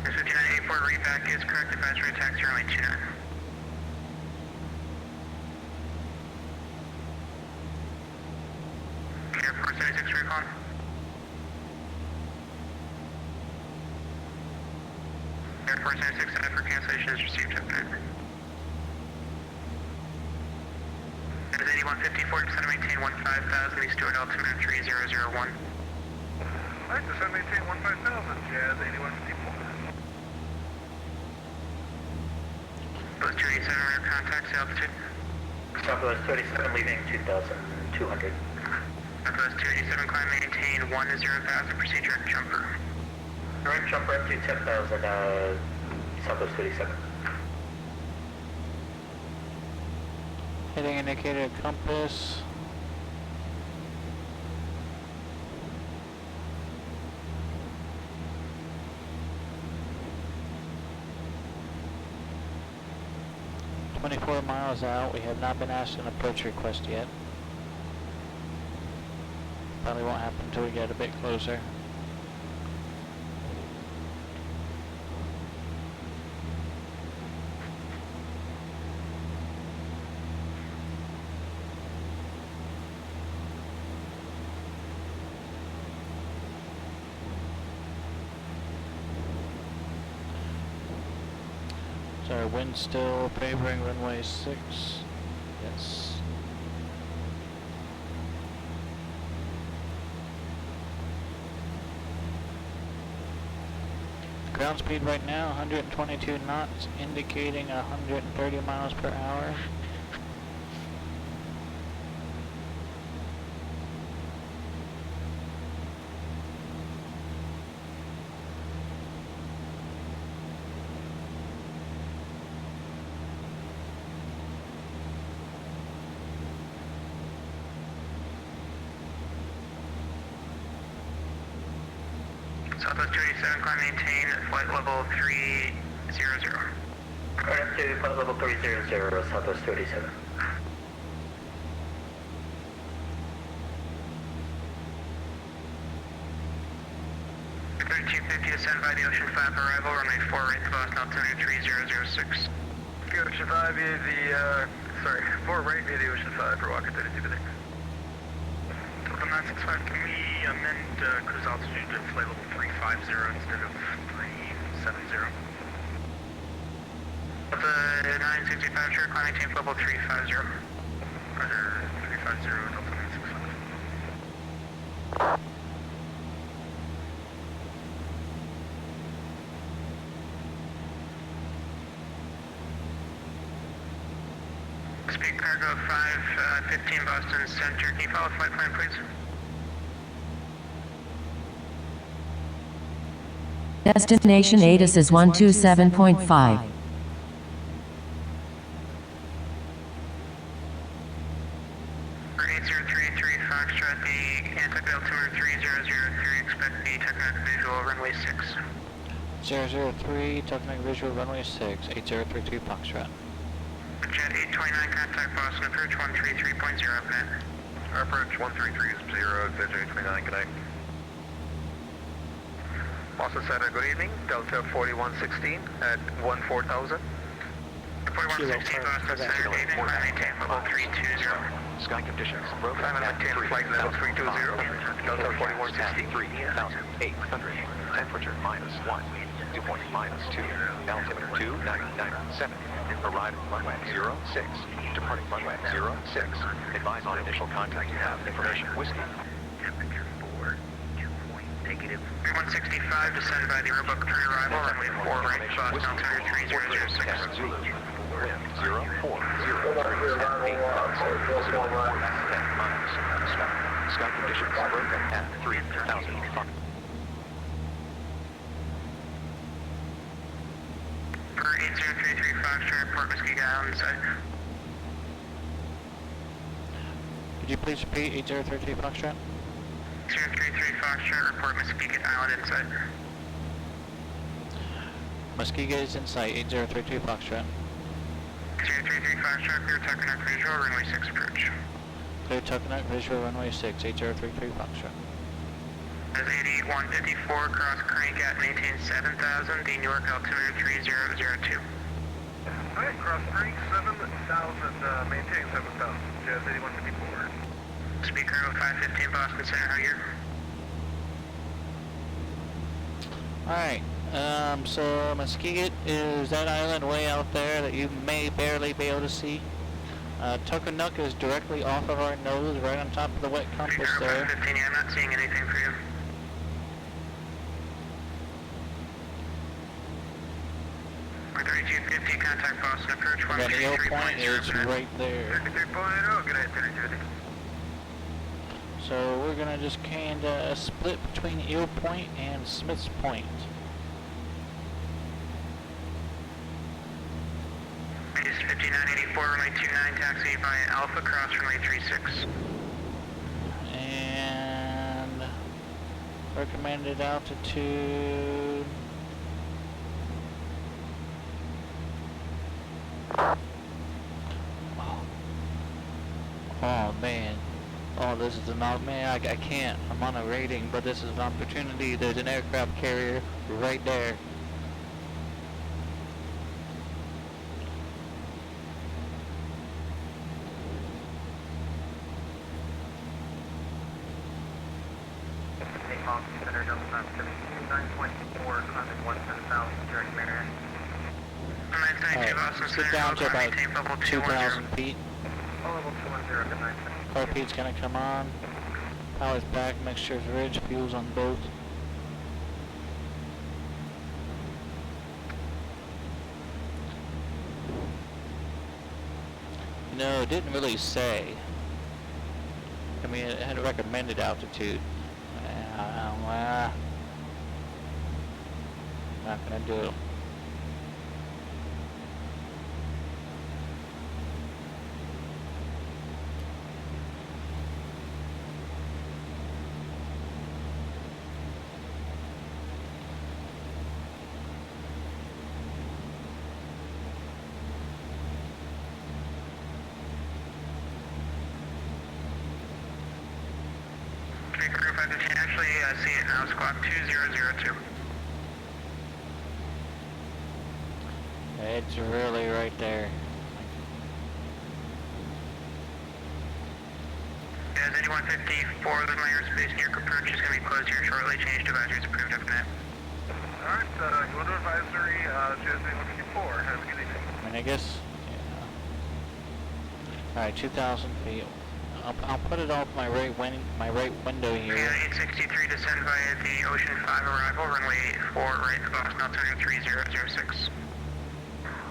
This 5984 readback is correct, advisory taxi runway 29. Airport 76 recon. Airport 76, for cancellation is received, check back. It is 8154, descend and maintain 15,000, east Stewart altimeter 3001. Alright, descend maintain 15,000, Jazz 8154. Post 287, radar contacts, altitude. Southwest 37, leaving 2,200. Southwest 287, climb, maintain 10,000, proceed direct jumper. Direct jumper up to 10,000, Southwest 37. Heading indicator compass. $24 miles out. We have not been asked an approach request yet. Probably won't happen until we get a bit closer. Is our wind still favoring runway 6? Yes. Ground speed right now, 122 knots, indicating 130 miles per hour. Southwest 287, climb, maintain flight level 300. Right up to flight level 300, Southwest 37. Descend by the Ocean 5 arrival, runway 4 right to Boston, altimeter 3006. The Ocean 5 via the, 4 right via the Ocean 5 for Walker 32 bidding. Delta 965, can we amend cruise altitude to flight level 350 instead of 370? Delta 965, sure, climb, maintain level 350. Roger, 350, Delta 965. Speed cargo 515 Boston Center. Can you follow flight plan, please? Destination ATIS is 127.5. For 8033 Foxtrot, the anti altimeter 3003, expect the technical visual runway 6. 003, technical visual runway 6, 8033 Foxtrot. Jet 829, contact Boston, approach 133.0, good. Approach 133.0, Jet 829, good night. Boston Center, good evening. Delta 4116 at 14,000. Delta Kilo for that. maintain level 320. Sky conditions. Broken Climb and at maintain 3,000 flight level 320. Delta 4160. 3,800. Temperature -1. Dew point -2. Altimeter 2,997. Arriving runway 06. Departing runway 06. Advise on initial contact. You have information. Whiskey. Temperature 4, dew point negative. 3165, descend by the Roebuck pre-arrival, runway 4 right, Boston altimeter 3006. Wind 040. 8 knots. Visibility 10 miles. Sky conditions broken at 3,000 feet. For 8033 Foxtrot, Port Whiskey Island side. Could you please repeat 8033 Foxtrot? 033 Foxtrot, report Muskegon Island inside. Muskegon is in sight, 8032 Foxtrot. 033 Foxtrot, clear Tuckernuck visual, runway 6 approach. Clear Tuckernuck visual, runway 6, 8033 Foxtrot. As 88154, cross crank at maintain 7000, the Newark altimeter 3002. Alright, cross crank 7,000, maintain 7,000. Jazz 8154. Speaker 0515 Boston Center, how are you? Alright, so Muskegon is that island way out there that you may barely be able to see. Tuckernuck is directly off of our nose, right on top of the wet compass Speaker there. 0515, yeah, I'm not seeing anything for you. For 3250, contact Boston approach And then Eel Point is 133.0. right there. 33.0, good night, 3250. So we're gonna just kinda split between Eel Point and Smith's Point. Is 5984, runway 29, taxi by Alpha, cross runway 36. And recommended altitude. Oh man. Oh, this is an man. I can't. I'm on a rating, but this is an opportunity. There's an aircraft carrier right there. Boston Center, Delta 9.4, climbing 110,000, during Marion. 992 Boston Let's Center, get down to Delta, about maintain level 2,000 feet. All level 210, good night. Torpedo's gonna come on. Power's back, mixture's ridge, fuel's on both. No, it didn't really say. I mean, it had a recommended altitude. Not gonna do it. Actually, I see it now, squawk 2002. It's really right there. As 8154, the airspace near approach is going to be closed here shortly. Change to advisories approved up net. Alright, go to advisory, Jazz 8154. Have a good evening. I mean, I guess, yeah. Alright, 2,000 feet. I'll put it off my right window here. Yeah, 863, descend via the Ocean 5 arrival, runway 4 right, Boston altimeter 3006.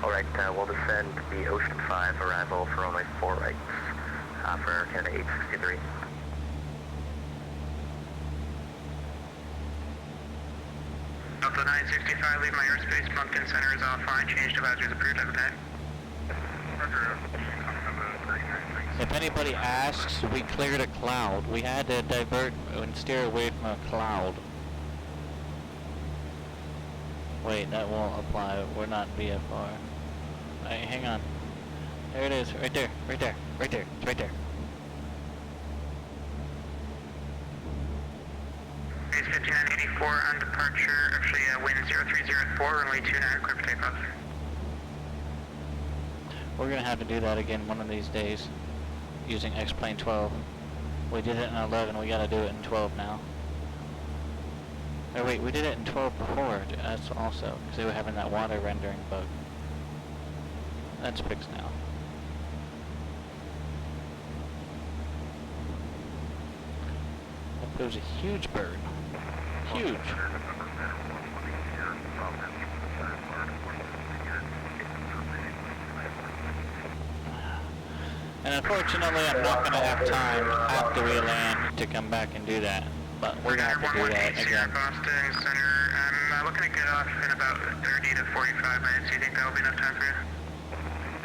Alright, we'll descend the Ocean 5 arrival for runway 4 right, for Canada 863. Delta 965, leave my airspace, Bumpkin Center is offline, change to advisories approved, have a day. If anybody asks, we cleared a cloud. We had to divert and steer away from a cloud. Wait, that won't apply. We're not VFR. Hey, hang on. There it is. Right there. Right there. Right there. It's right there. Base 5984 on departure, actually wind 0304, runway 29, clear for takeoff. We're gonna have to do that again one of these days, using X-Plane 12. We did it in 11, we gotta do it in 12 now. Oh wait, we did it in 12 before, that's also, because they were having that water rendering bug. That's fixed now. That was a huge bird. Huge. And unfortunately, I'm not going to have time after we land to come back and do that. But we're going to have to do that again. Boston Center. I'm looking to get off in about 30 to 45 minutes. Do you think that will be enough time for you? I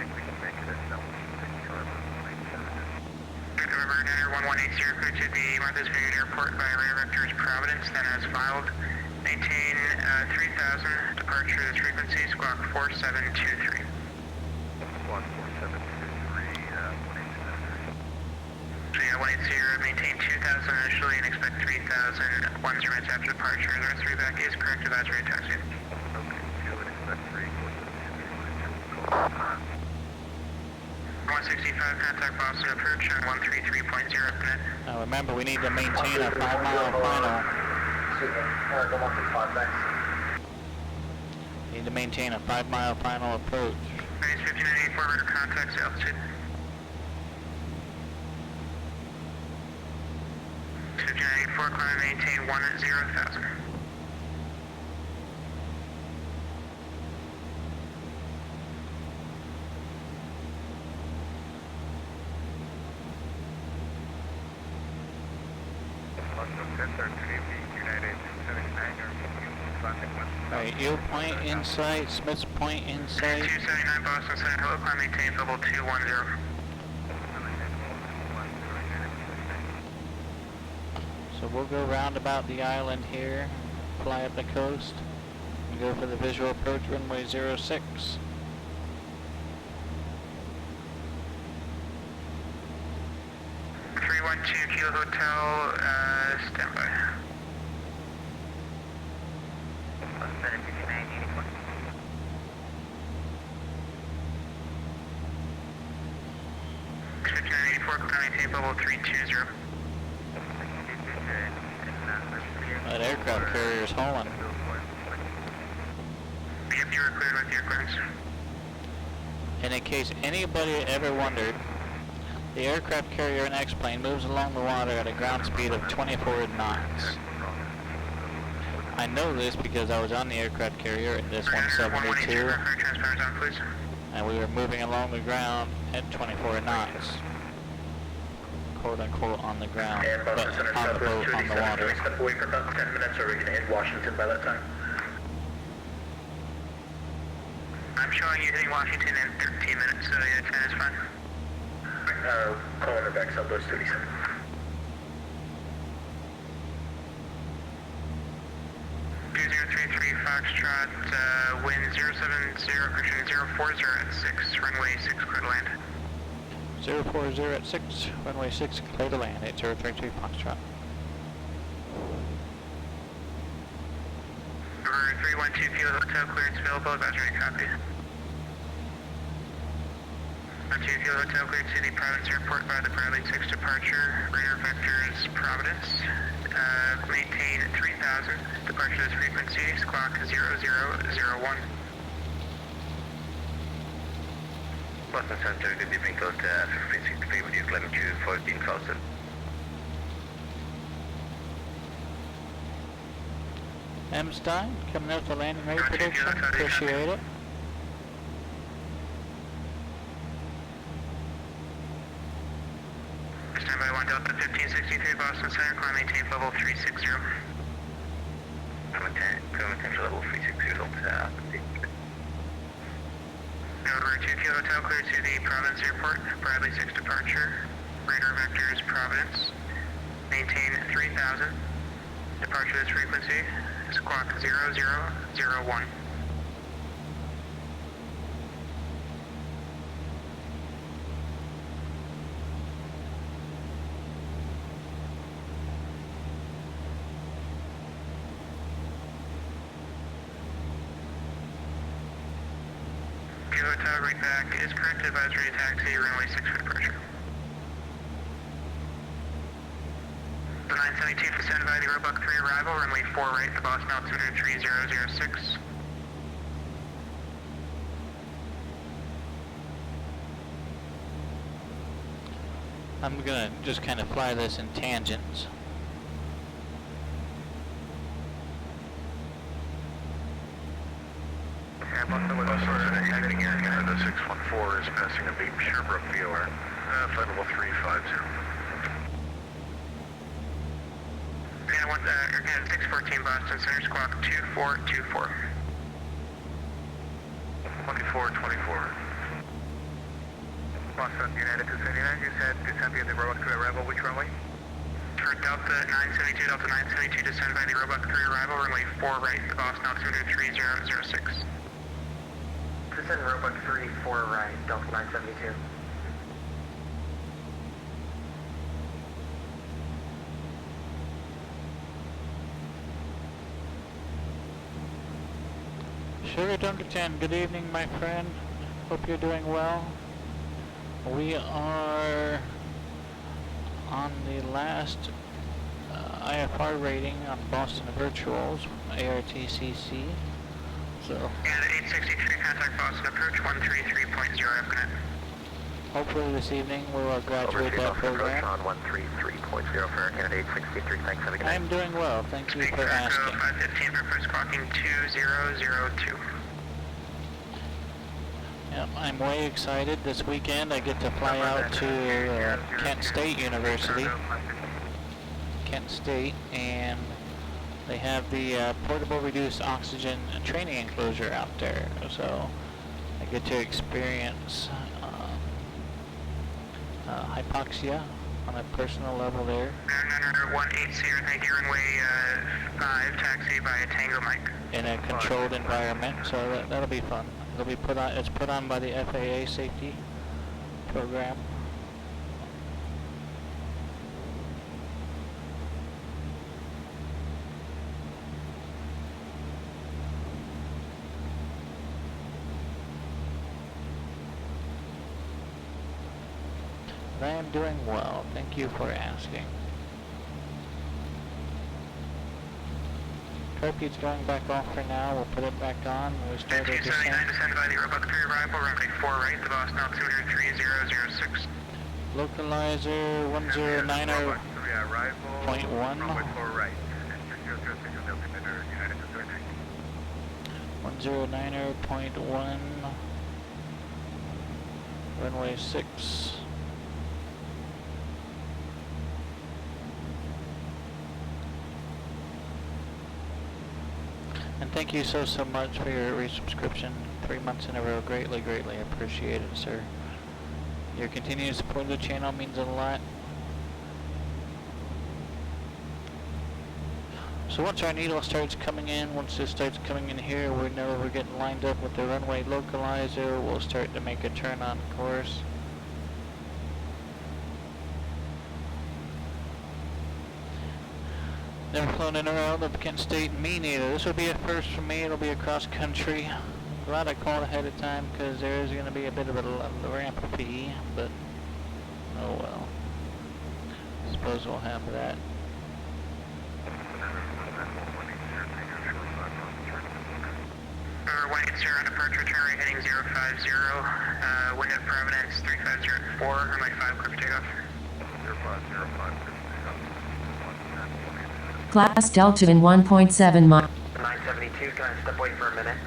think we can make it at no. November 1180, clear to the Martha's Vineyard Airport by Radar Vectors Providence, then as filed. Maintain 3000, departure this frequency, squawk 4723. Squawk 4723, 180. So yeah, 180, maintain 2000 initially and expect 3000 10 minutes after departure. The rest of your back is correct, advisory taxi. Okay, 2 and expect 3. 165, contact Boston approach on 133.0 net. Now remember, we need to maintain a 5-mile final. Need to maintain a 5-mile final approach. Raise 5984, radar contacts altitude. 5984, climb maintain 10,000. Alright, Eel Point in sight, Smith's Point in sight. 279 Boston Center, hello, climb maintain level 210. So we'll go round about the island here, fly up the coast, and go for the visual approach runway 06. Kilo Hotel, standby. Level 320. That aircraft carrier's hauling. Yep, you were cleared with the aircraft. And in case anybody ever wondered, the aircraft carrier in X-Plane moves along the water at a ground speed of 24 knots. I know this because I was on the aircraft carrier in this 172, and we were moving along the ground at 24 knots. Quote unquote on the ground, but on the boat on the water. Step away for about 10 minutes, or we're going to hit Washington by that time. I'm showing you hitting Washington in 13 minutes, so yeah, 10 is fine. Calling her back, Southwest 37. Foxtrot, wind 070, correction 040 at 6, runway 6, clear to land. 040 at 6, runway 6, clear to land, 8033 Foxtrot. Over 312 Kilo Hotel, clearance available, advisory copy. 12 Kilo Hotel, cleared to the Providence Airport by the Bradley 6 departure, radar vectors Providence. Maintain 3000, departure this frequency, squawk 0001. Boston Center, good evening, code 1563 with you, climbing to 14,000. M. Stein, coming out to landing rate prediction, appreciate it. Standby 1 Delta 1563, Boston Center, climb maintain level 360. Potential level 360, Delta. Over 2 Kilo Hotel, clear to the Providence Airport, Bradley 6 departure, radar vectors Providence. Maintain 3000, departure this frequency, squawk 0001. Hotel, read back. Is correct, advisory taxi, runway 6 for departure. The 972 to stand by the Roebuck 3 arrival, runway 4 right, the Boston altimeter 3006. I'm gonna just kind of fly this in tangents. The 614 is passing a beam Sherbrooke VOR, flight level 350. Again, 614 Boston Center, squawk 2424. 2424. Boston United 279, you said descending at the Roebuck 3 arrival, which runway? For Delta 972, descend by the Roebuck 3 arrival, runway 4 right, the Boston altimeter 3006. Descend Roebuck 3, 4 right, Delta 972. Sugar Dunker 10, good evening, my friend. Hope you're doing well. We are on the last IFR rating on Boston Virtuals, ARTCC. So, And 863, contact Boston approach 133.0 Fnet. hopefully this evening we will graduate that program. On 133.0 for Air Canada 863, thanks, have a good night. I am doing well, thank you for asking. 515 for first squawking 2002. Yep, I'm way excited. This weekend I get to fly out to Kent State University. Kent State, and they have the portable reduced oxygen training enclosure out there. So I get to experience hypoxia on a personal level there. Runner 180, thank you, runway 5, taxi via Tango Mike. In a controlled environment, so that'll be fun. It'll be put on. It's put on by the FAA safety program. But I am doing well. Thank you for asking. Turkey's going back off for now. We'll put it back on. We start our descent. 279, descend by the Roebuck 3 arrival, runway 4 right, the Boston altimeter 3006. Localizer 1090.1. 109.1. Runway 6. And thank you so much for your resubscription. 3 months in a row. Greatly appreciate it, sir. Your continued support of the channel means a lot. So once our needle starts coming in, once this starts coming in here, we know we're getting lined up with the runway localizer. We'll start to make a turn on course. Never flown in or out of Kent State, me neither. This will be a first for me. It'll be across country. Glad I called ahead of time because there is going to be a bit of a ramp fee, but oh well. Suppose we'll have that. Number 180 on departure, turn right heading 050, wind at Providence 350 at 4, runway 5, clear for takeoff. 0505. Class Delta in 1.7 miles. 972, can I step away for a minute?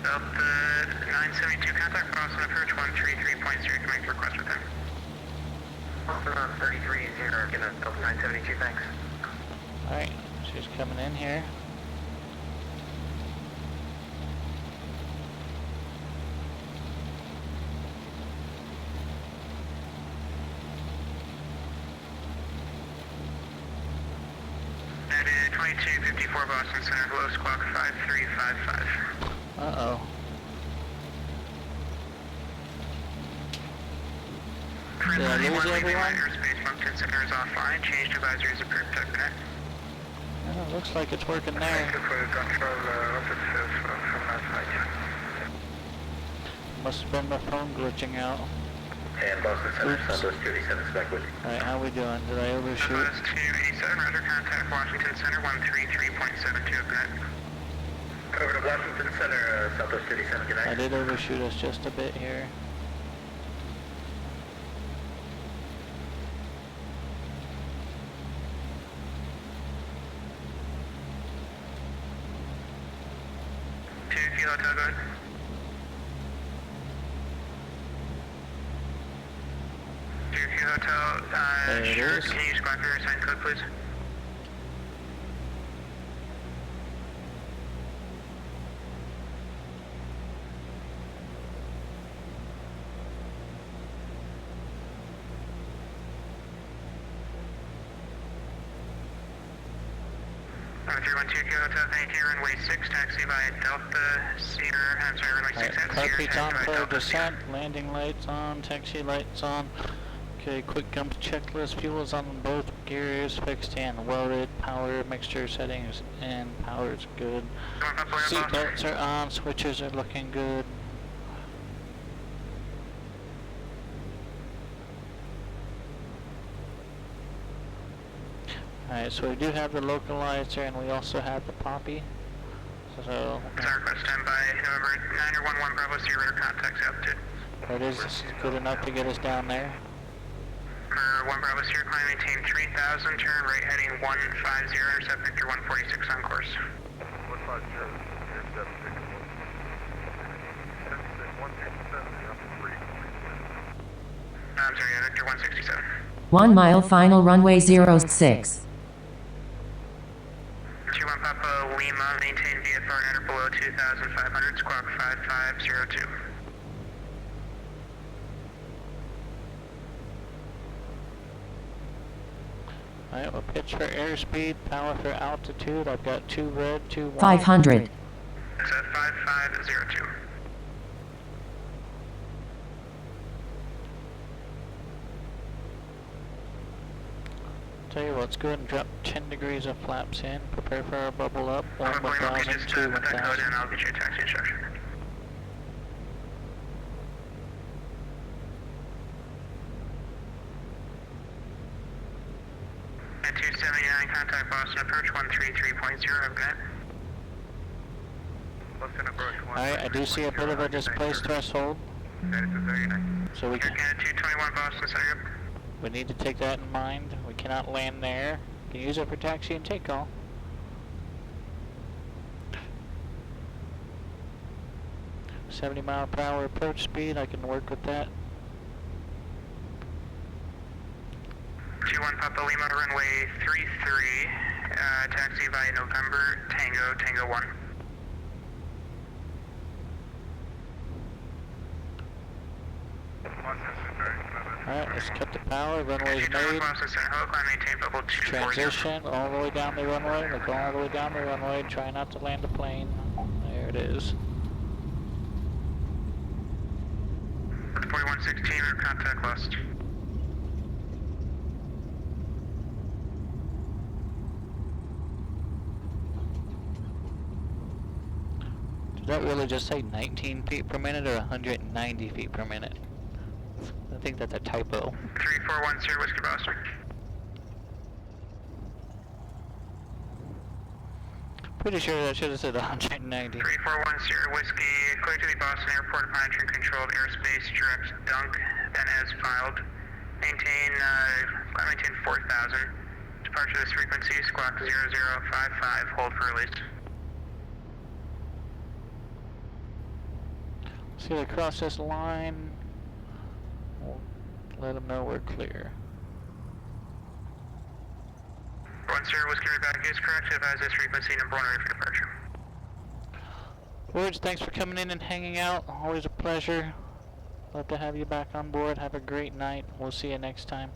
Delta 972, contact Boston approach 133.0, can make request with him. Boston on 33.0, get a Delta 972, thanks. Alright, she's coming in here. That is 2254 Boston Center, hello, squawk 5355. Uh-oh. Did I lose everyone? Airspace Moncton Center is offline, changed advisories approved, type net. Oh, looks like it's working there. Must have been my phone glitching out. And Boston Center, Southwest 287, spec with you. Alright, how we doing? Did I overshoot? Southwest 287, roger, contact Washington Center 133.72, good night. Over to Washington Center, Southwest 287, good night. I did overshoot us just a bit here. Kilo Hotel, go ahead. Kilo Hotel, There it sure, is. can you squawk your sign code, please? Number 312 Kilo Hotel, thank you, runway 6, taxi via Delta, Sierra, I'm sorry, runway 6 at Alright, Sierra, carpet's on taxi via for Delta, descent, landing lights on, taxi lights on. Okay, quick jump checklist, fuel is on both gears, fixed and welded, power mixture settings and power is good. Seat belts are on, switches are looking good. Alright, so we do have the localizer and we also have the poppy. So request time by November 9 or 11 Bravo Sierra, contact altitude. it is good enough to get us down there. For 1 Bravo Sierra, climb maintain 3000, turn right heading 150, intercept Victor 146 on course. 150, intercept Victor 167, I'm sorry, Victor 167. 1 mile final runway 06. 21 Papa Lima, maintain VFR at or below 2500, squawk 5502. Alright, we'll pitch for airspeed, power for altitude. I've got 2 red, 2 white. 500. It's at 5502. Tell you what, let's go ahead and drop 10 degrees of flaps in. Prepare for our bubble up. 1 Papa Lima, can you 1000, just 2 put that code 1000. in, I'll get you a taxi instruction. At 279, contact Boston approach 133.0, I've got. Boston approach 1. Alright, I do see a bit of a displaced threshold. So we Check can, in at 221 Boston, setting up. we need to take that in mind. We cannot land there. We can use it for taxi and takeoff. $70-mile-per-hour approach speed, I can work with that. 21 Papa Lima, runway 33, taxi via November, Tango 1. Alright, let's cut the power. Runway's made. Transition all the way down the runway. Look all the way down the runway. Try not to land the plane. There it is. 4116, or contact lost. Did that really just say 19 feet per minute or 190 feet per minute? I think that's a typo. 3410, Whiskey Boston. Pretty sure that should have said 190. 3410, Whiskey, clear to the Boston Airport monitoring controlled airspace, direct dunk, then as filed. Maintain 4000. Departure this frequency, squawk 0055, hold for release. See, they cross this line. We'll let them know we're clear. 10, Whiskey Rebecca is correct. Advise this frequency number 1 ready for departure. Woods, thanks for coming in and hanging out. Always a pleasure. Love to have you back on board. Have a great night. We'll see you next time.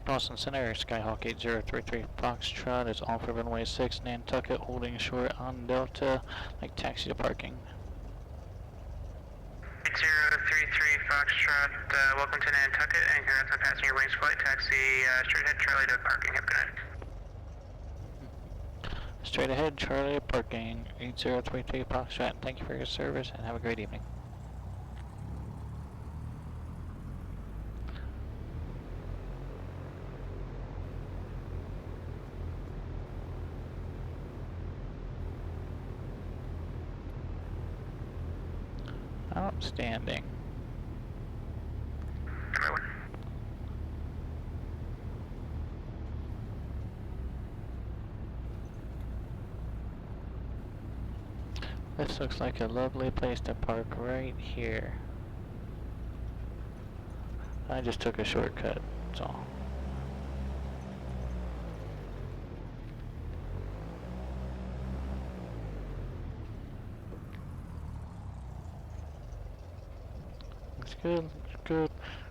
Boston Center, Skyhawk 8033 Foxtrot is off of runway 6, Nantucket, holding short on Delta, like taxi to parking. 8033 Foxtrot, welcome to Nantucket, and congrats on passing your wings flight. Taxi straight ahead, Charlie to parking. Have a good night. Straight ahead, Charlie, parking. 8033 Foxtrot, thank you for your service, and have a great evening. Outstanding. This looks like a lovely place to park right here. I just took a shortcut, that's all. Looks good, looks good.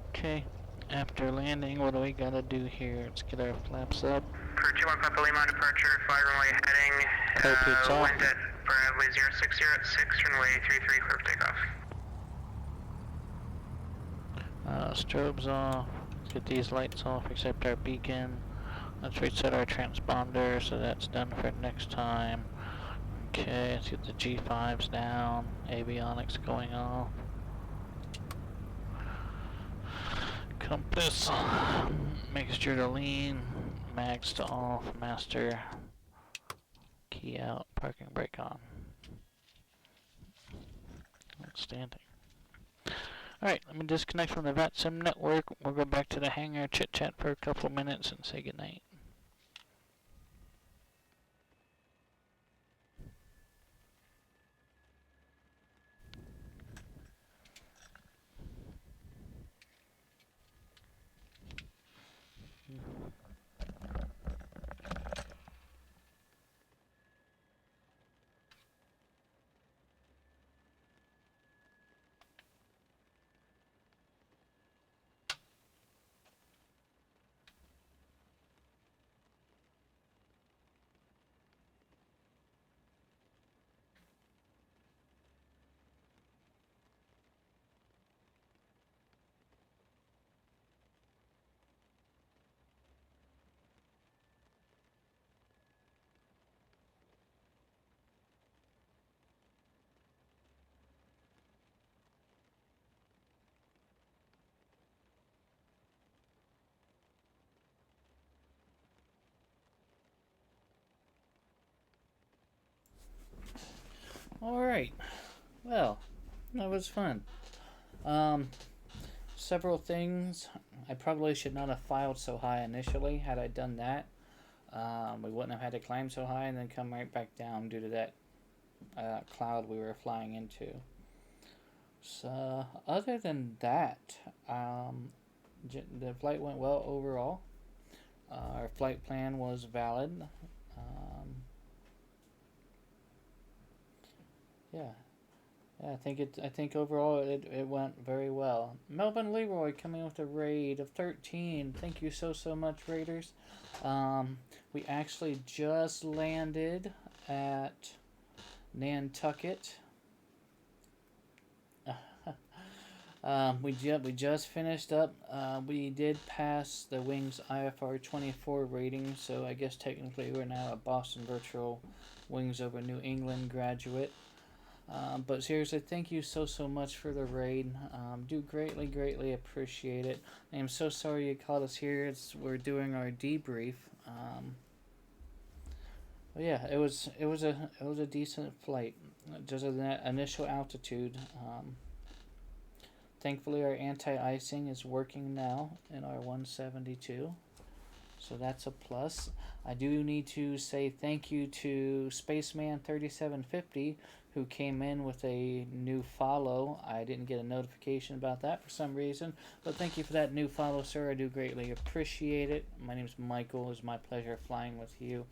Okay, after landing, what do we gotta do here? Let's get our flaps up. For 21 Papa Lima departure, fly runway heading, wind at Bradley 060 at 6, runway 33, clear for takeoff. Strobes off. Let's get these lights off except our beacon. Let's reset our transponder so that's done for next time. Okay, let's get the G5s down. Avionics going off. Compass. Mixture to lean. Mags to off. Master. Key out. Parking brake on. Outstanding. Alright, let me disconnect from the VATSIM network. We'll go back to the hangar, chit chat for a couple minutes, and say goodnight. Alright, well, that was fun. Several things. I probably should not have filed so high initially. Had I done that, we wouldn't have had to climb so high and then come right back down due to that cloud we were flying into. So, other than that, the flight went well overall. Our flight plan was valid. Yeah, I think overall it went very well. Melvin Leroy coming with a raid of 13. Thank you so much, Raiders. We actually just landed at Nantucket. We just finished up. We did pass the Wings IFR-24 rating, so I guess technically we're now a Boston Virtual Wings over New England graduate. But seriously, thank you so much for the raid. Do greatly appreciate it. I am so sorry you caught us here. We're doing our debrief. But yeah, it was a decent flight. Just at that initial altitude. Thankfully, our anti-icing is working now in our 172. So that's a plus. I do need to say thank you to Spaceman3750 who came in with a new follow. I didn't get a notification about that for some reason, but thank you for that new follow, sir. I do greatly appreciate it. My name is Michael. It's my pleasure flying with you.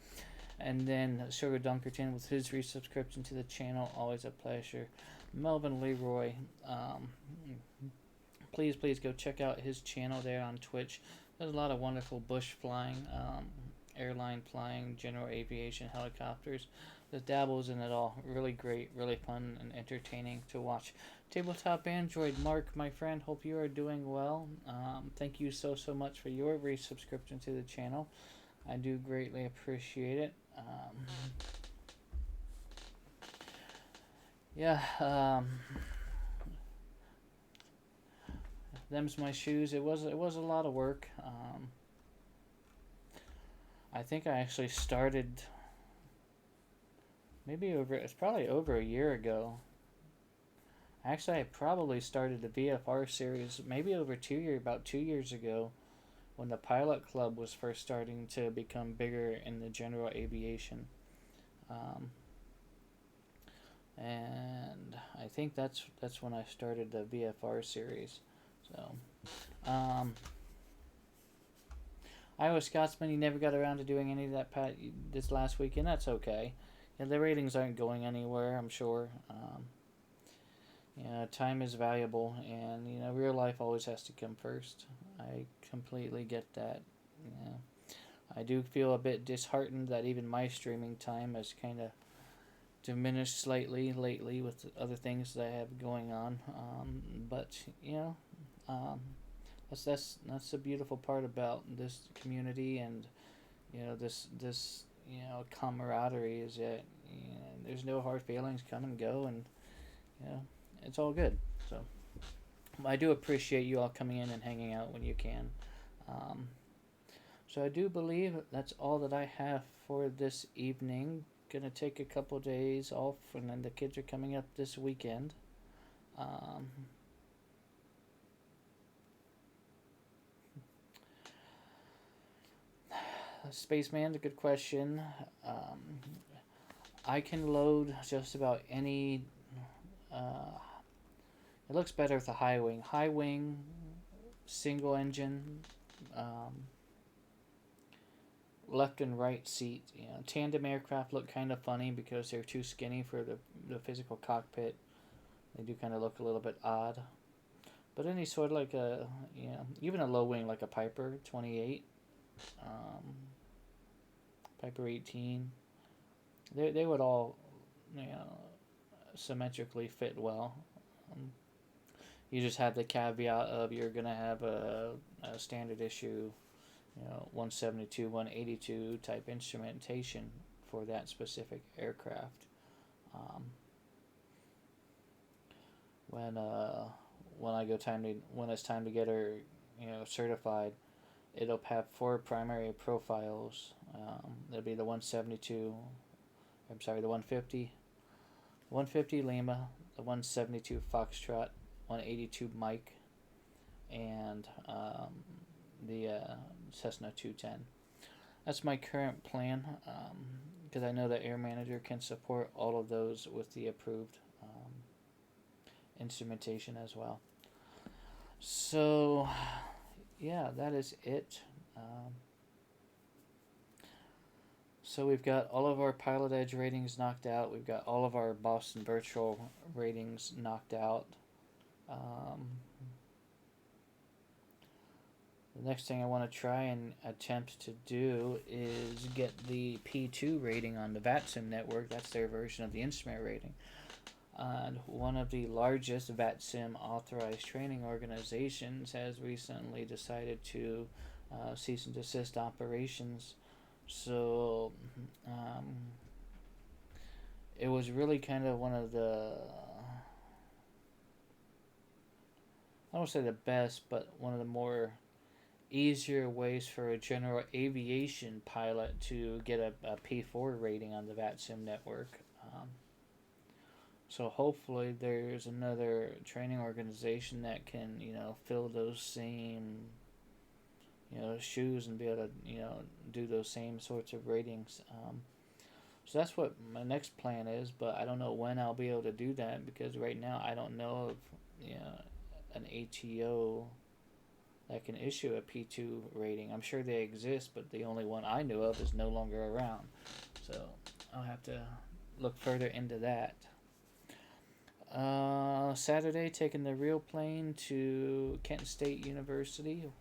And then Sugar Dunkerton with his resubscription to the channel. Always a pleasure. Melvin Leroy. Please go check out his channel there on Twitch. There's a lot of wonderful bush flying airline flying, general aviation, helicopters. Just dabbles in it all. Really great, really fun and entertaining to watch. Tabletop Android, Mark, my friend, hope you are doing well. Thank you so much for your resubscription to the channel. I do greatly appreciate it. Them's my shoes. It was a lot of work. I think I actually started it's probably over a year ago. Actually, I probably started the VFR series maybe about 2 years ago, when the pilot club was first starting to become bigger in the general aviation. And I think that's when I started the VFR series. So, Iowa Scotsman, you never got around to doing any of that this last weekend. That's okay. Yeah, the ratings aren't going anywhere, I'm sure. Time is valuable, and real life always has to come first. I completely get that. I do feel a bit disheartened that even my streaming time has kind of diminished slightly lately with other things that I have going on. But that's the beautiful part about this community, and this camaraderie, is that there's no hard feelings, come and go, and it's all good. So I do appreciate you all coming in and hanging out when you can. So I do believe that's all that I have for this evening. Gonna take a couple days off, and then the kids are coming up this weekend. Spaceman, a good question. I can load just about any. It looks better with a high wing. High wing, single engine, left and right seat. Tandem aircraft look kind of funny because they're too skinny for the physical cockpit. They do kind of look a little bit odd. But any sort of like even a low wing like a Piper 28, Piper 18, they would all symmetrically fit well. You just have the caveat of you're going to have a standard issue 172, 182 type instrumentation for that specific aircraft. When it's time to get her certified, it'll have 4 primary profiles. There'll be the 150 Lima, the 172 Foxtrot, 182 Mike, and the Cessna 210. That's my current plan, because I know that Air Manager can support all of those with the approved instrumentation as well. So, yeah, that is it. So we've got all of our Pilot Edge ratings knocked out. We've got all of our Boston Virtual ratings knocked out. The next thing I want to try and attempt to do is get the P2 rating on the VATSIM network. That's their version of the instrument rating. And one of the largest VATSIM authorized training organizations has recently decided to cease and desist operations. So it was really kind of one of the, I don't say the best, but one of the more easier ways for a general aviation pilot to get a P4 rating on the VATSIM network. So hopefully there's another training organization that can, fill those same, shoes and be able to, do those same sorts of ratings. So that's what my next plan is, but I don't know when I'll be able to do that, because right now I don't know of, an ATO that can issue a P2 rating. I'm sure they exist, but the only one I know of is no longer around. So I'll have to look further into that. Saturday, taking the real plane to Kent State University.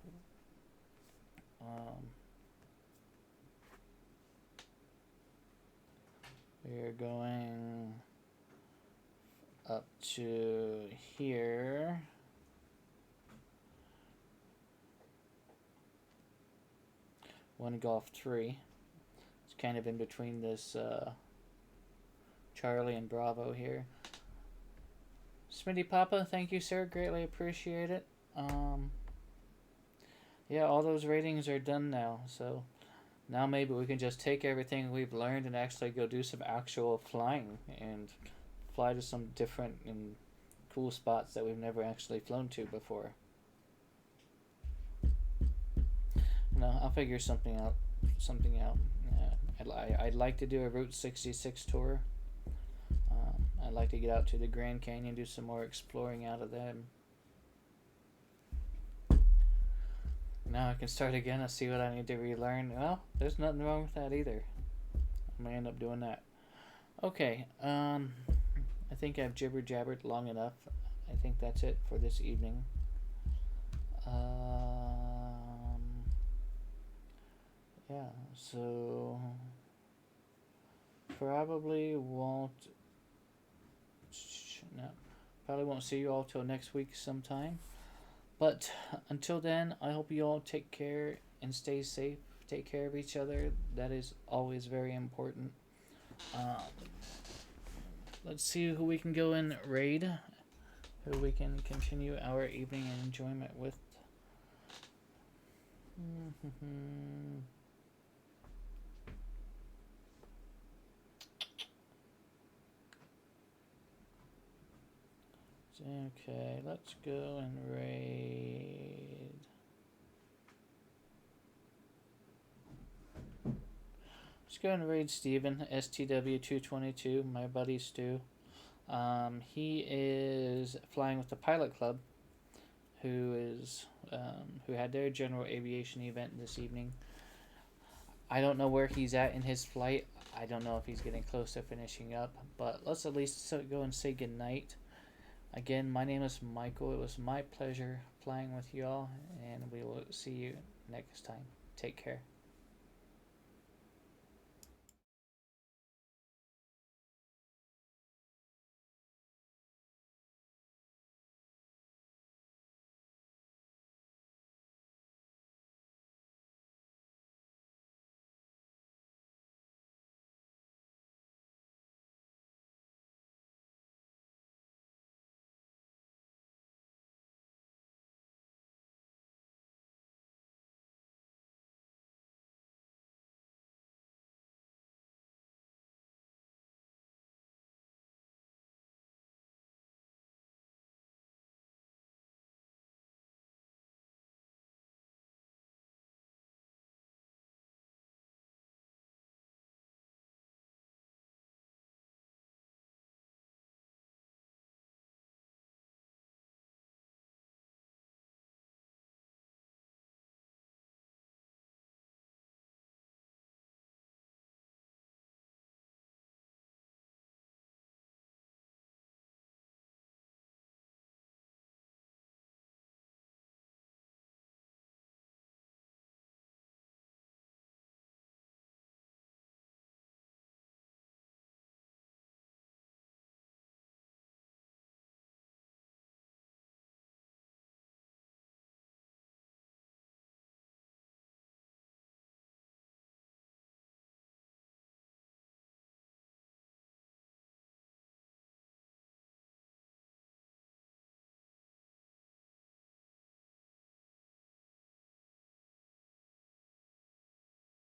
going up to here. One Golf 3. It's kind of in between this Charlie and Bravo here. Smitty Papa, thank you, sir. Greatly appreciate it. Yeah, all those ratings are done now, so now maybe we can just take everything we've learned and actually go do some actual flying and fly to some different and cool spots that we've never actually flown to before. No, I'll figure something out. Yeah, I'd like to do a Route 66 tour. I'd like to get out to the Grand Canyon, do some more exploring out of them. Now I can start again and see what I need to relearn. Well, there's nothing wrong with that either. I'm gonna end up doing that. Okay, I think I've jibber-jabbered long enough. I think that's it for this evening. Yeah, so probably won't see you all till next week sometime. But until then, I hope you all take care and stay safe. Take care of each other. That is always very important. Let's see who we can go and raid. Who we can continue our evening enjoyment with. Okay, let's go and raid. Let's go and raid Steven, STW222, my buddy Stu. He is flying with the Pilot Club, who had their general aviation event this evening. I don't know where he's at in his flight. I don't know if he's getting close to finishing up, but let's at least go and say goodnight. Again, my name is Michael. It was my pleasure flying with you all, and we will see you next time. Take care.